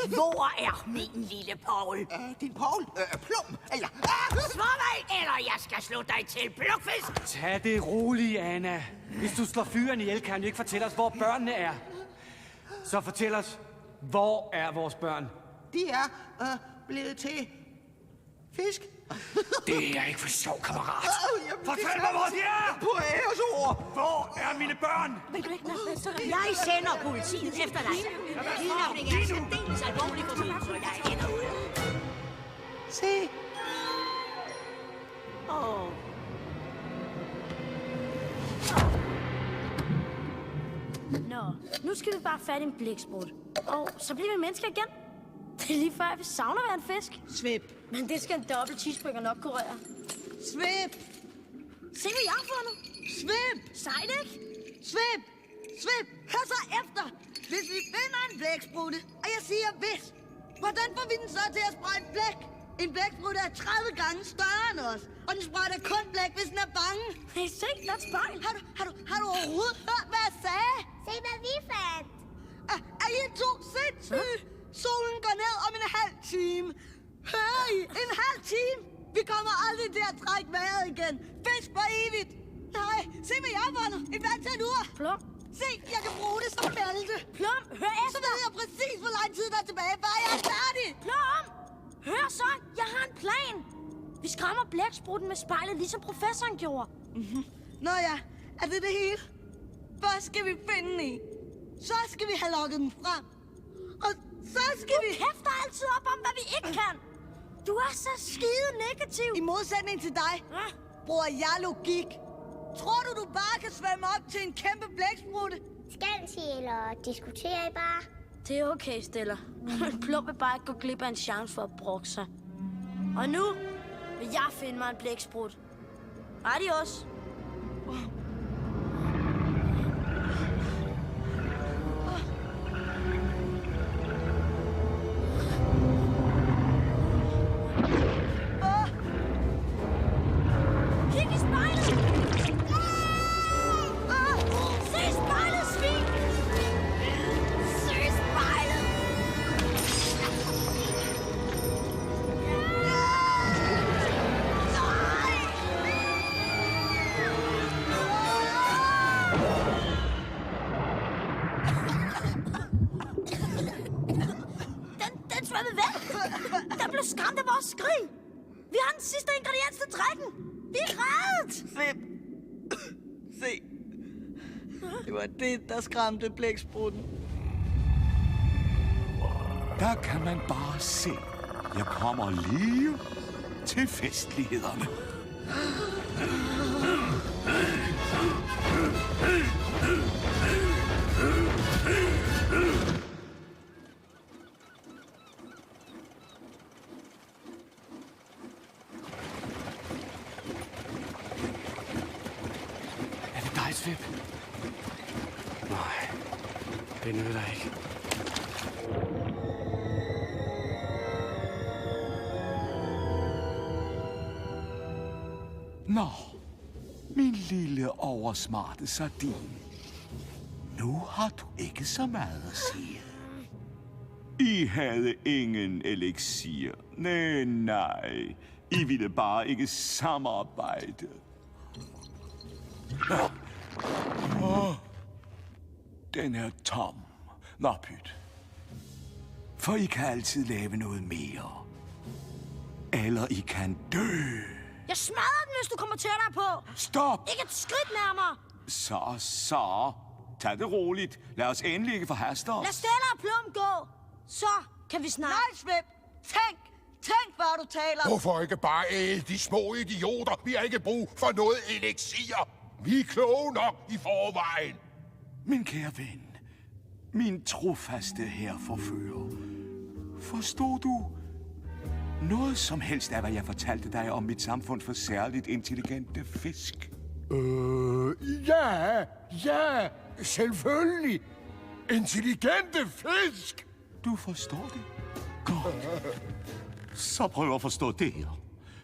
[SPEAKER 3] Hvor er min lille Paul?
[SPEAKER 8] Din Paul? Plum? Eller...
[SPEAKER 3] Svær mig, eller jeg skal slå dig til plukfisk!
[SPEAKER 14] Tag det roligt, Anna. Hvis du slår fyren ihjel, kan du ikke fortælle os, hvor børnene er. Så fortæl os, hvor er vores børn?
[SPEAKER 8] De er blevet til fisk.
[SPEAKER 14] Det er ikke for sjov, kammerat. Fortæl mig, hvor de er!
[SPEAKER 8] På æresord!
[SPEAKER 14] Hvor er mine børn?
[SPEAKER 3] Jeg sender politiet efter dig. Kidnapning er en særdeles alvorlig forbrydelse, og jeg ender ude.
[SPEAKER 8] Se.
[SPEAKER 5] Nå, nu skal vi bare fat i en blæksprut. Og så bliver vi mennesker igen. Det er lige før, vi savner at være en fisk.
[SPEAKER 2] Svip.
[SPEAKER 5] Men det skal en dobbelt cheeseburger nok kurere.
[SPEAKER 2] Svip.
[SPEAKER 5] Se, hvad jeg har fundet.
[SPEAKER 2] Svip.
[SPEAKER 5] Sejt, ikke?
[SPEAKER 2] Svip. Svip. Hør så efter. Hvis vi finder en blæksprutte, og jeg siger hvis, hvordan får vi den så til at sprøjte blæk? En blæksprutte er 30 gange større end os, og den sprøjter kun blæk, hvis den er bange.
[SPEAKER 5] Hey, se, der er et spejl.
[SPEAKER 2] Har du overhovedet hørt, hvad jeg sagde?
[SPEAKER 6] Se, hvad vi fandt.
[SPEAKER 2] Er I to sindssyge? Solen går ned om en halv time. i en halv time. Vi kommer aldrig til at trække vejret igen. Fisk for evigt. Nej, se hvad jeg har fundet. Et vandtandur.
[SPEAKER 5] Plum.
[SPEAKER 2] Se, jeg kan bruge det som bælte.
[SPEAKER 5] Plum, hør efter.
[SPEAKER 2] Så ved jeg præcis, hvor lang tid der er tilbage, før jeg er færdig.
[SPEAKER 5] Plum, hør så. Jeg har en plan. Vi skræmmer blæksprutten med spejlet, ligesom professoren gjorde.
[SPEAKER 2] Nå ja, er det det hele? Først skal vi finde den i. Så skal vi have lukket den frem. Og så skal vi...
[SPEAKER 5] Du kæfter altid op om, hvad vi ikke kan. Du er så skide negativ.
[SPEAKER 2] I modsætning til dig, bruger jeg logik. Tror du bare kan svømme op til en kæmpe blæksprutte?
[SPEAKER 6] Skændes I, eller diskuterer I bare?
[SPEAKER 5] Det er okay, Stella. Plum vil bare ikke gå glip af en chance for at brokke sig. Og nu vil jeg finde mig en blæksprut. Adios. Kig i spejlet! Se spejlet, svin! Se spejlet! Den svømmede væk! Den blev skræmt af vores skrig! Vi har den sidste ingrediens til drikken! Vi er reddet!
[SPEAKER 2] Se. Det var det, der skræmte blæksprutten.
[SPEAKER 9] Der kan man bare se. Jeg kommer lige til festlighederne.
[SPEAKER 14] Er det dig, Svip? Nej, det nytter ikke.
[SPEAKER 9] Nå, min lille oversmarte sardin. Nu har du ikke så meget at sige. I havde ingen eliksir. Nej. I ville bare ikke samarbejde. Den er tom. Nå, pyt. For I kan altid lave noget mere. Eller I kan dø.
[SPEAKER 5] Jeg smadrer den, hvis du kommer tættere på.
[SPEAKER 9] Stop!
[SPEAKER 5] Ikke et skridt nærmere.
[SPEAKER 9] Så. Tag det roligt. Lad os endelig ikke forhaste os.
[SPEAKER 5] Lad Stella og Plum gå. Så kan vi snakke.
[SPEAKER 2] Nej, Svip. Tænk, før du taler.
[SPEAKER 12] Hvorfor ikke bare æde de små idioter? Vi har ikke brug for noget eliksir. Vi er kloge nok i forvejen.
[SPEAKER 9] Min kære ven. Min trofaste herreforfører. Forstod du noget som helst af, hvad jeg fortalte dig om mit samfund for særligt intelligente fisk?
[SPEAKER 12] Ja, selvfølgelig. Intelligente fisk.
[SPEAKER 9] Du forstår det? Godt. Så prøv at forstå det her.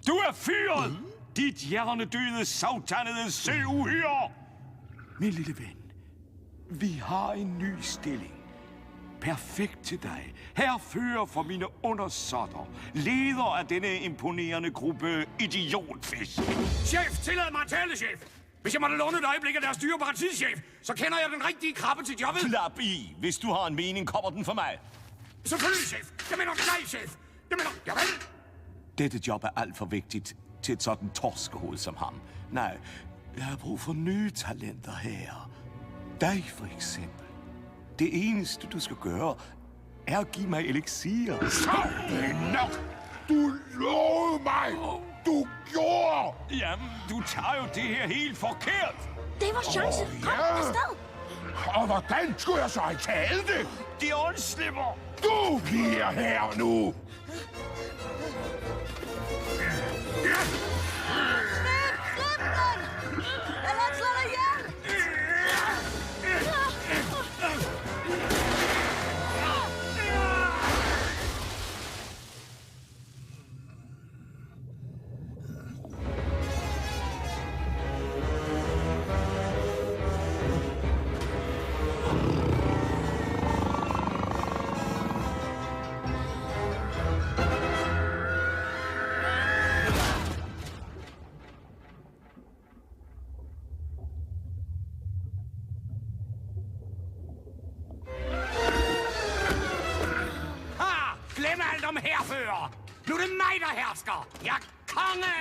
[SPEAKER 9] Du er fyret! Dit hjernedøde, savtandede søuhyre! Min lille ven, vi har en ny stilling. Perfekt til dig. Herfører for mine undersåtter. Leder af denne imponerende gruppe idiotfisk.
[SPEAKER 7] Chef, tillad mig at tale, chef. Hvis jeg måtte låne et øjeblik af deres dyrebare tidschef, så kender jeg den rigtige krabbe til jobbet.
[SPEAKER 9] Klap i. Hvis du har en mening, kommer den for mig.
[SPEAKER 7] Selvfølgelig, chef. Jeg mener nej, chef. Jeg mener, javel.
[SPEAKER 9] Dette job er alt for vigtigt til et sådan torskehoved som ham. Nej, jeg har brug for nye talenter her. Dig for eksempel. Det eneste, du skal gøre, er at give mig eliksir.
[SPEAKER 12] Stop det nok! Du lovede mig! Du gjorde!
[SPEAKER 9] Jamen, du tager jo det her helt forkert.
[SPEAKER 5] Det var chance. Kom afsted.
[SPEAKER 12] Og hvordan skulle jeg så have taget det?
[SPEAKER 9] De undslipper.
[SPEAKER 12] Du bliver her nu!
[SPEAKER 2] Slip den! Eller han slår dig ihjel!
[SPEAKER 7] herfører. Nu er det mig, der hersker. Jeg er konge.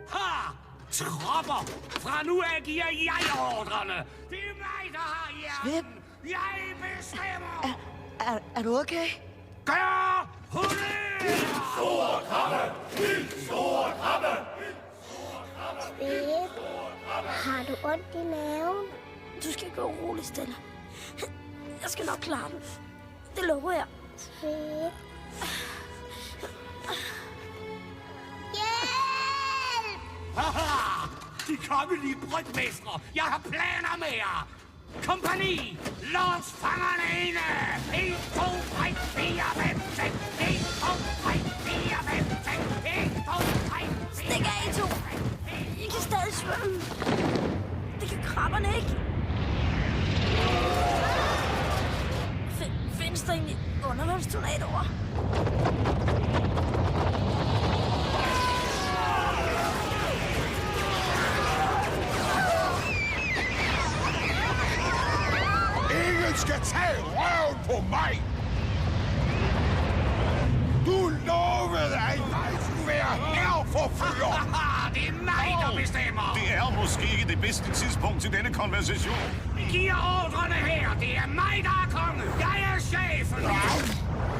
[SPEAKER 7] Ha! Tropper! Fra nu af giver jeg ordrene. Det er mig, der har hjernen. Jeg bestemmer.
[SPEAKER 2] Er du okay?
[SPEAKER 7] Gør hunden!
[SPEAKER 12] Stor krabbe! Vild stor krabbe!
[SPEAKER 6] Svip, har du ondt i maven?
[SPEAKER 5] Du skal gå roligt, Stella. Jeg skal nok klare den. Det lover jeg.
[SPEAKER 6] Svip.
[SPEAKER 7] Haha! De kongelige brygmestre! Jeg har planer med jer! Kompagni! Lås fangerne inde! 1, 2, 3, 4, 5, 6! 1, 2, 3, 4, 5, 6! 1, 2, 3, 4,
[SPEAKER 5] Stik af, I to! I kan stadig svømme. Det kan krabberne ikke. Findes der egentlig undervandstornadoer?
[SPEAKER 12] Ingen skal tage røven på mig! Du lovede, at jeg skulle være herforfører!
[SPEAKER 7] Det er mig, der bestemmer!
[SPEAKER 11] Det er måske ikke det bedste tidspunkt til denne konversation.
[SPEAKER 7] Vi giver ordrene her! Det er mig, der er konge! Jeg er chefen!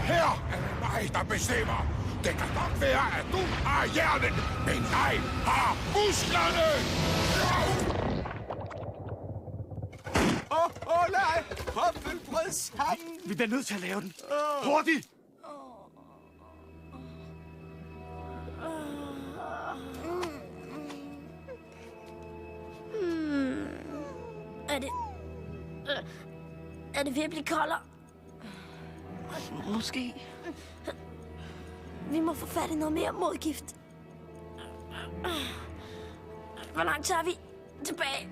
[SPEAKER 12] Her er det mig, der bestemmer! Det kan godt være, at du har hjernen, men jeg har musklerne!
[SPEAKER 13] Nej! Hoppen brød sammen!
[SPEAKER 14] Vi bliver nødt til at lave den. Hurtigt!
[SPEAKER 5] Er det virkelig koldere?
[SPEAKER 2] Måske.
[SPEAKER 5] Vi må få fat i noget mere modgift. Hvor langt tager vi tilbage?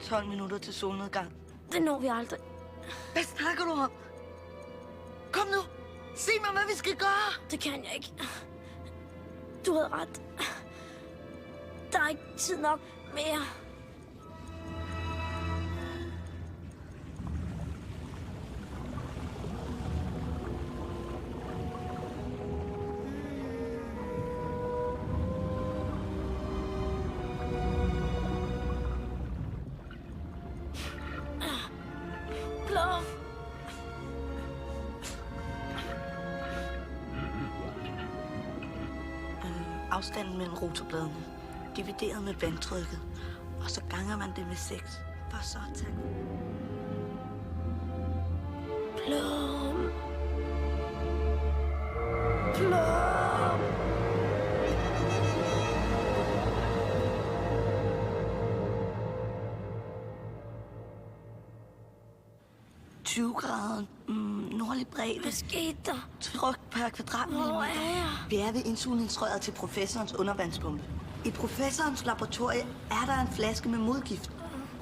[SPEAKER 2] 12 minutter til solnedgang.
[SPEAKER 5] Det når vi aldrig.
[SPEAKER 2] Hvad snakker du om? Kom nu. Sig mig, hvad vi skal gøre.
[SPEAKER 5] Det kan jeg ikke. Du havde ret. Der er ikke tid nok mere.
[SPEAKER 2] Afstanden mellem rotorbladene, divideret med vandtrykket, og så ganger man det med 6, for så at tage.
[SPEAKER 5] Plum. Plum.
[SPEAKER 2] grader nordlig bredde.
[SPEAKER 5] Hvad skete der?
[SPEAKER 2] Tryk per kvadratmillimeter.
[SPEAKER 5] Hvor er jeg?
[SPEAKER 2] Vi er ved insulinsrøret til professorens undervandspumpe. I professorens laboratorie er der en flaske med modgift.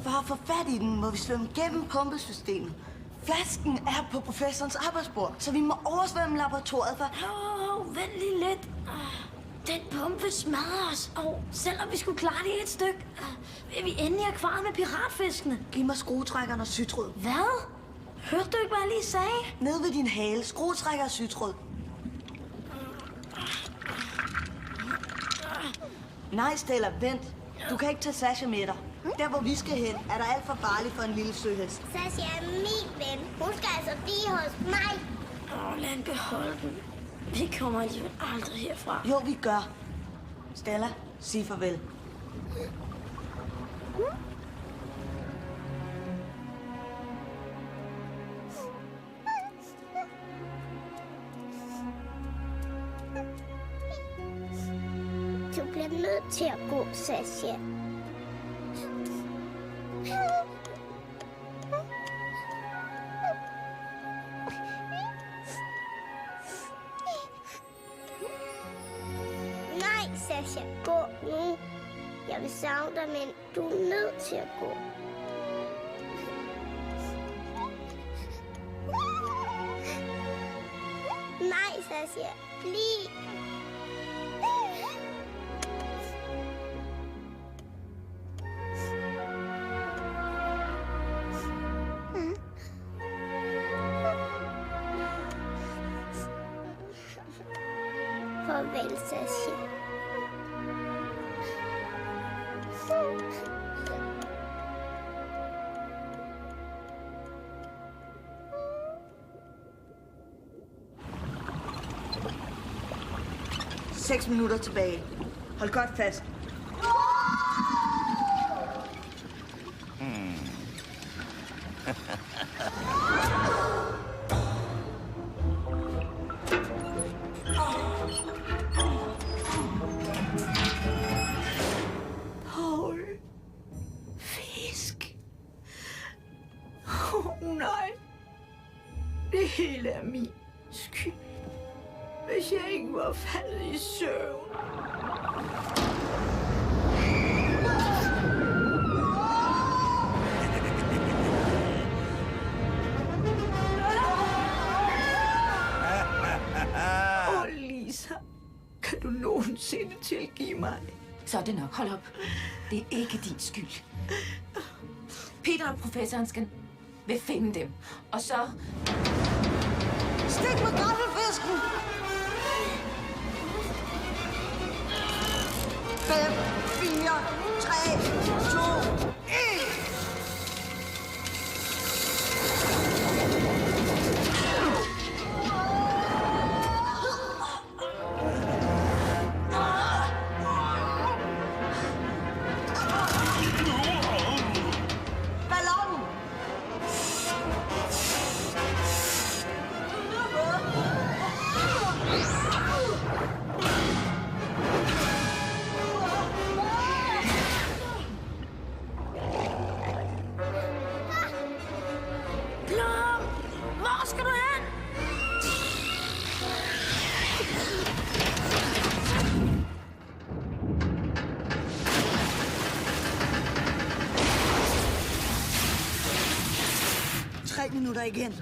[SPEAKER 2] For at få fat i den, må vi svømme gennem pumpesystemet. Flasken er på professorens arbejdsbord, så vi må oversvømme laboratoriet for...
[SPEAKER 5] Vent lige lidt. Den pumpe smadrer os, og selvom vi skulle klare det et stykke, vil vi endelig akvariet med piratfiskene.
[SPEAKER 2] Giv mig skruetrækkeren og sytråd.
[SPEAKER 5] Hvad? Hørte du ikke, hvad jeg lige sagde?
[SPEAKER 2] Ned ved din hale, skruetrækker og sytråd. Nej, Stella, vent. Du kan ikke tage Sasha med dig. Der, hvor vi skal hen, er der alt for farligt for en lille søhest.
[SPEAKER 6] Sasha er min ven. Hun skal altså blive hos mig.
[SPEAKER 5] Lad den beholde den. Vi kommer alligevel aldrig herfra.
[SPEAKER 2] Jo, vi gør. Stella, sig farvel.
[SPEAKER 6] Du bliver nødt til at gå, Sasha. Nej, Sasha, gå nu. Jeg vil savne dig, men du er nødt til at gå. Nej, Sasha, bliv. Farvel, Sasha.
[SPEAKER 2] Seks minutter tilbage. Hold godt fast.
[SPEAKER 3] Paul. Fisk. Nej. Det hele er min skyld. Hvis jeg ikke var faldet i søvn. Lisa, kan du nogensinde tilgive mig?
[SPEAKER 4] Så er det nok. Hold op. Det er ikke din skyld. Peter og professoren vil finde dem. Og så...
[SPEAKER 2] Stik med gaffelfisken! 5, 4, 3, 2, 1!
[SPEAKER 5] Hvor skal du hen?
[SPEAKER 2] Tre minutter igen.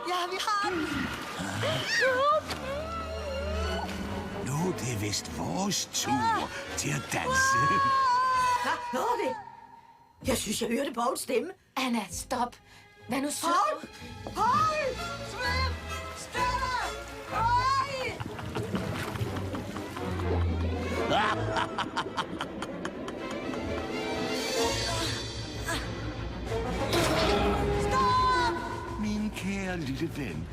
[SPEAKER 3] Ja, vi har den.
[SPEAKER 13] Nu er det vist vores tur til at danse.
[SPEAKER 3] Hvad? Hørte det? Jeg synes, jeg hørte Pauls stemme.
[SPEAKER 4] Anna, stop. Hvad nu så?
[SPEAKER 3] Paul! Paul! Svøm! Stella! Øj!
[SPEAKER 2] Stop!
[SPEAKER 13] Min kære lille ven,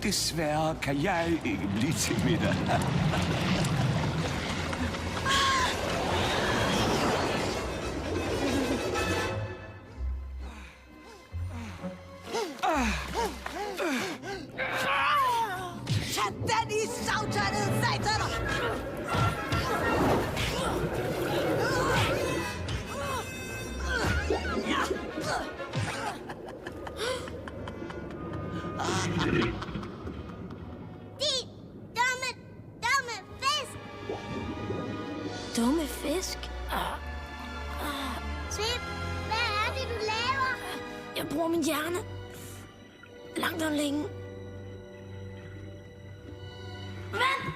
[SPEAKER 13] desværre kan jeg ikke blive til middag.
[SPEAKER 2] Tag den i savtandet, sataner!
[SPEAKER 6] Dumme fisk!
[SPEAKER 5] Dumme fisk?
[SPEAKER 6] Svip, hvad er det, du laver?
[SPEAKER 5] Jeg bruger min hjerne. Langt om længe. Vent!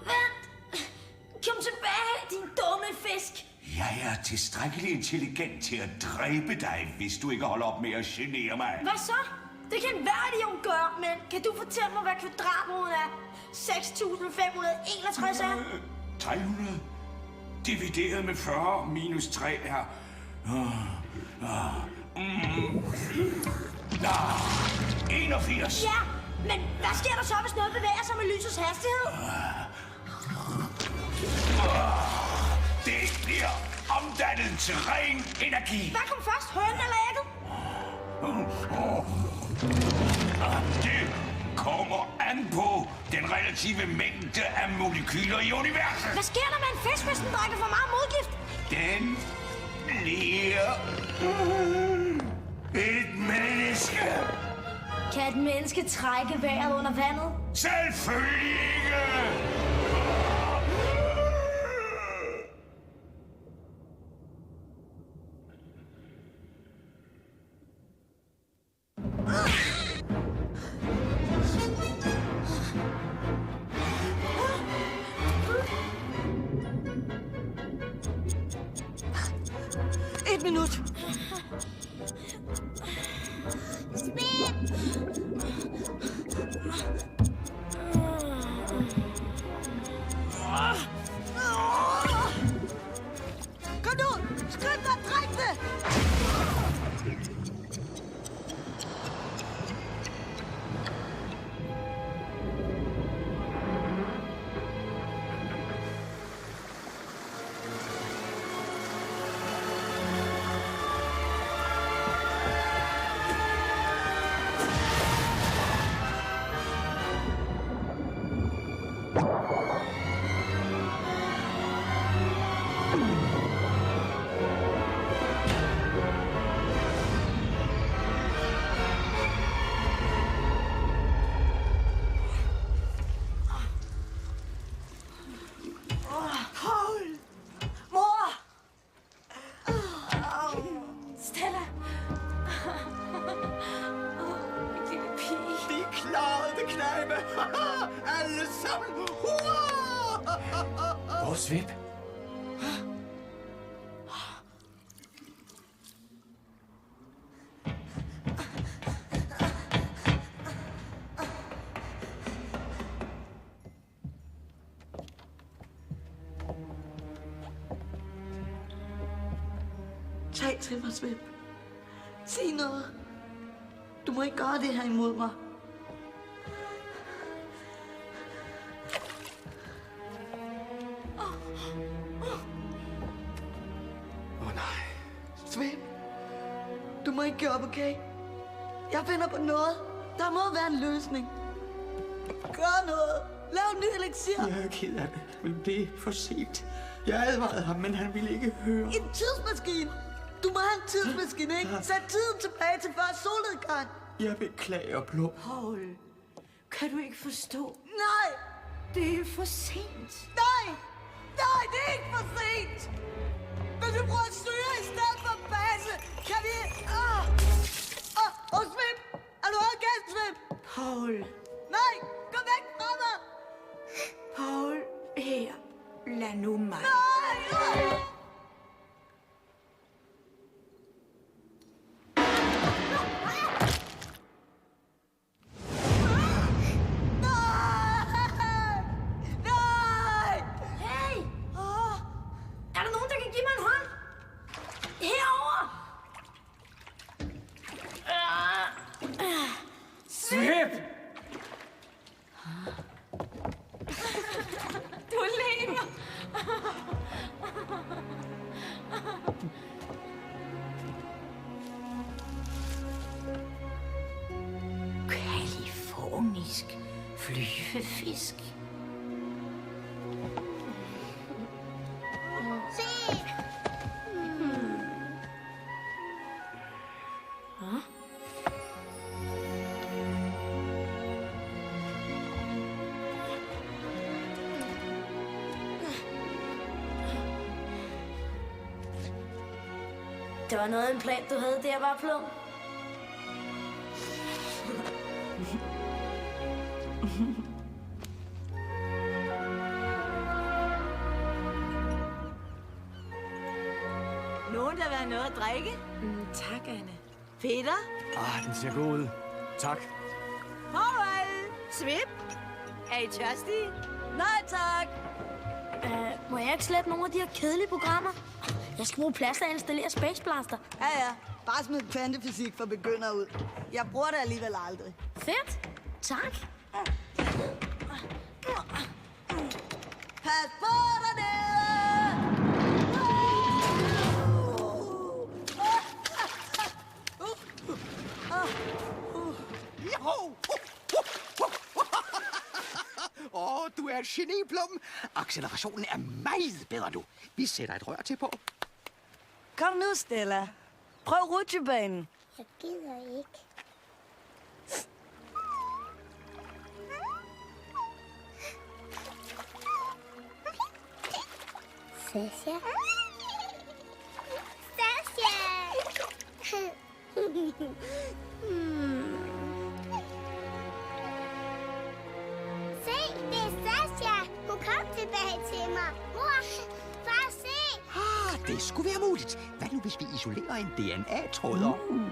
[SPEAKER 5] Vent! Kom tilbage, din dumme fisk!
[SPEAKER 13] Jeg er tilstrækkeligt intelligent til at dræbe dig, hvis du ikke holder op med at genere mig.
[SPEAKER 5] Hvad så? Det kan enhver idiot gøre, men kan du fortælle mig, hvad kvadratroden er? 6.561 er?
[SPEAKER 13] 300 divideret med 40 minus 3 er... 81.
[SPEAKER 5] Ja, men hvad sker der så, hvis noget bevæger sig med lysets hastighed?
[SPEAKER 13] Det bliver omdannet til ren energi.
[SPEAKER 5] Hvad kom først, hønen eller ægget?
[SPEAKER 13] Det kommer an på den relative mængde af molekyler i universet.
[SPEAKER 5] Hvad sker der med en fisk, hvis den drikker for meget modgift?
[SPEAKER 13] Den bliver et menneske.
[SPEAKER 5] Kan et menneske trække vejret under vandet?
[SPEAKER 13] Selvfølgelig ikke.
[SPEAKER 2] Et minut. Kom nu! Skynd dig, drengene!
[SPEAKER 13] Alle sammen! Hurra!
[SPEAKER 14] Hvor er Svip?
[SPEAKER 2] Tag til mig, Svip. Sig noget. Du må ikke gøre det her imod mig.
[SPEAKER 14] Nej.
[SPEAKER 2] Svip, du må ikke give op, okay? Jeg finder på noget. Der må være en løsning. Gør noget. Lav en ny elixir.
[SPEAKER 13] Jeg er ked af det, men det er for sent. Jeg advarede ham, men han ville ikke høre.
[SPEAKER 2] En tidsmaskine. Du må have en tidsmaskine, ikke? Sæt tiden tilbage til før solnedgang.
[SPEAKER 13] Jeg beklager, Blå.
[SPEAKER 3] Paul, kan du ikke forstå?
[SPEAKER 2] Nej!
[SPEAKER 3] Det er for sent.
[SPEAKER 2] Nej! Nej, det er ikke for sent! Vil du prøve at styre i stedet for base? Kan vi... Svip! Er du også galt, Svip?
[SPEAKER 3] Paul.
[SPEAKER 2] Nej! Kom væk fra mig!
[SPEAKER 3] Paul, her. Lad nu mig.
[SPEAKER 2] Nej!
[SPEAKER 14] Svip!
[SPEAKER 4] Du lever!
[SPEAKER 3] Kalifornisk flyvefisk.
[SPEAKER 6] Se!
[SPEAKER 5] Det var noget af en plan, du havde der, var Plum.
[SPEAKER 3] Nogen, der vil have noget at drikke?
[SPEAKER 4] Tak, Anne.
[SPEAKER 3] Peter?
[SPEAKER 14] Den ser god ud. Tak.
[SPEAKER 3] Paul! Svip? Er I tørstige?
[SPEAKER 2] Nej, tak!
[SPEAKER 5] Må jeg ikke slette nogle af de her kedelige programmer? Jeg skal bruge plads til at installere Space Blaster.
[SPEAKER 2] Ja. Bare smid kvantefysik for begynder ud. Jeg bruger det alligevel aldrig.
[SPEAKER 5] Fedt. Tak.
[SPEAKER 2] Pas på dernede!
[SPEAKER 8] Du er et geni, Plum. Accelerationen er meget bedre nu. Vi sætter et rør til på.
[SPEAKER 2] Kom nu, Stella. Prøv rutsjebanen.
[SPEAKER 6] Jeg gider ikke. Sasha? Sasha! Se, det er Sasha. Hun kom tilbage til mig. Mor, far, se.
[SPEAKER 8] Det skulle være muligt. Hvad nu, hvis vi isolerer en DNA-tråd om?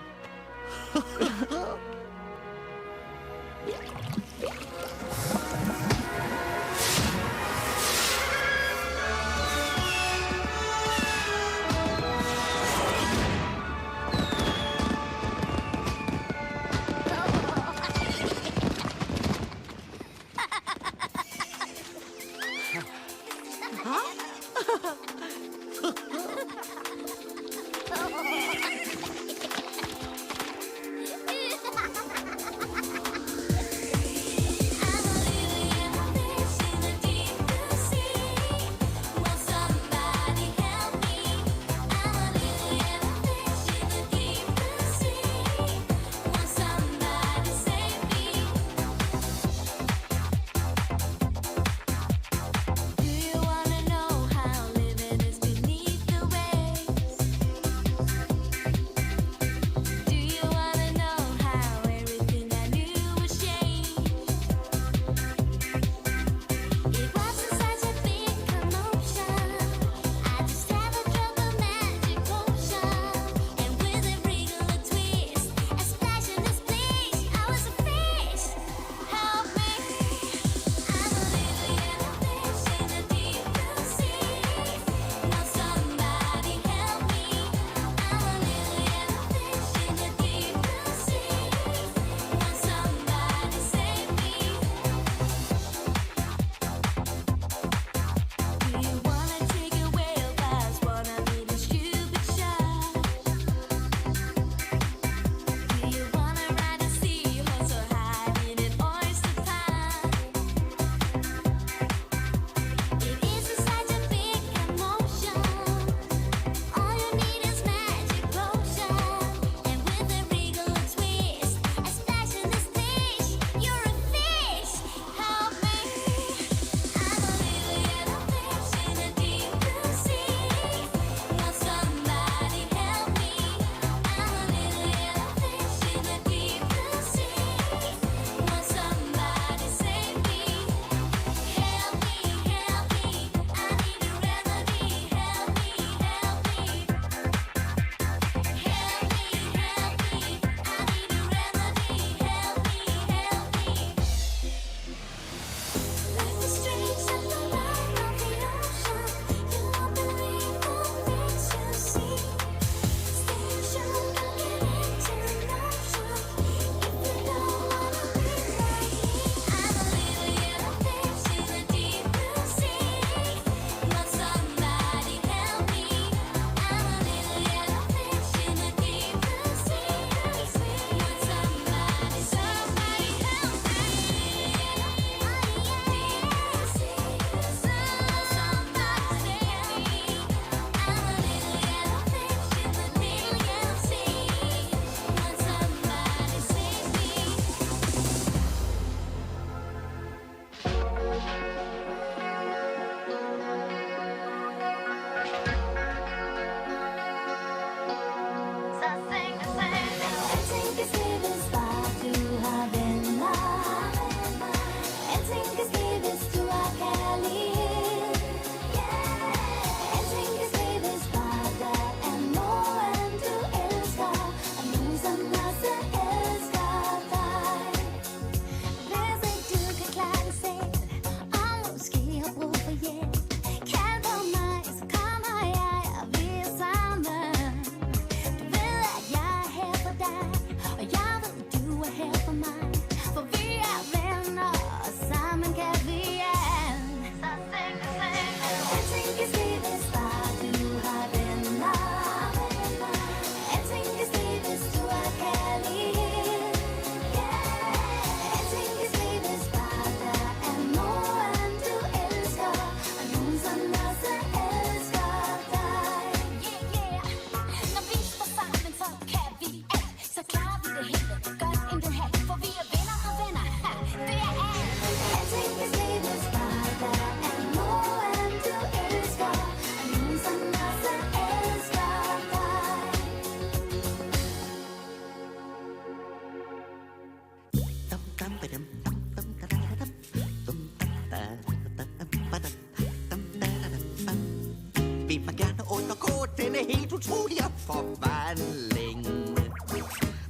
[SPEAKER 8] utrolig opforvandling.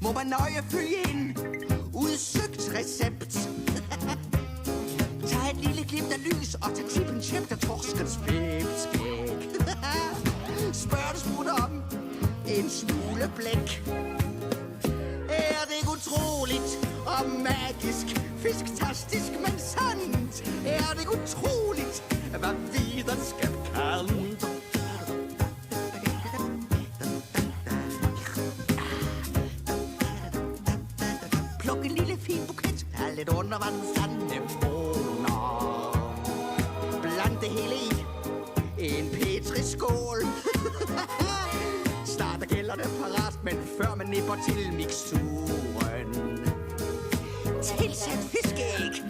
[SPEAKER 8] Må man nøje følge en udsøgt recept. Tag et lille glimt af lys og tag tippen tjept af torskens pipskæg. Spørg det smut om en smule blæk. Er det ikke utroligt og magisk, fisktastisk, men sandt? Er det ikke utroligt, hvad videnskab kan? Pluk en lille fin buket af lidt undervandsanemoner. Bland det hele i en petriskål. Start er gælderne parat, men før man nipper til miksturen. Tilsæt fiskeæg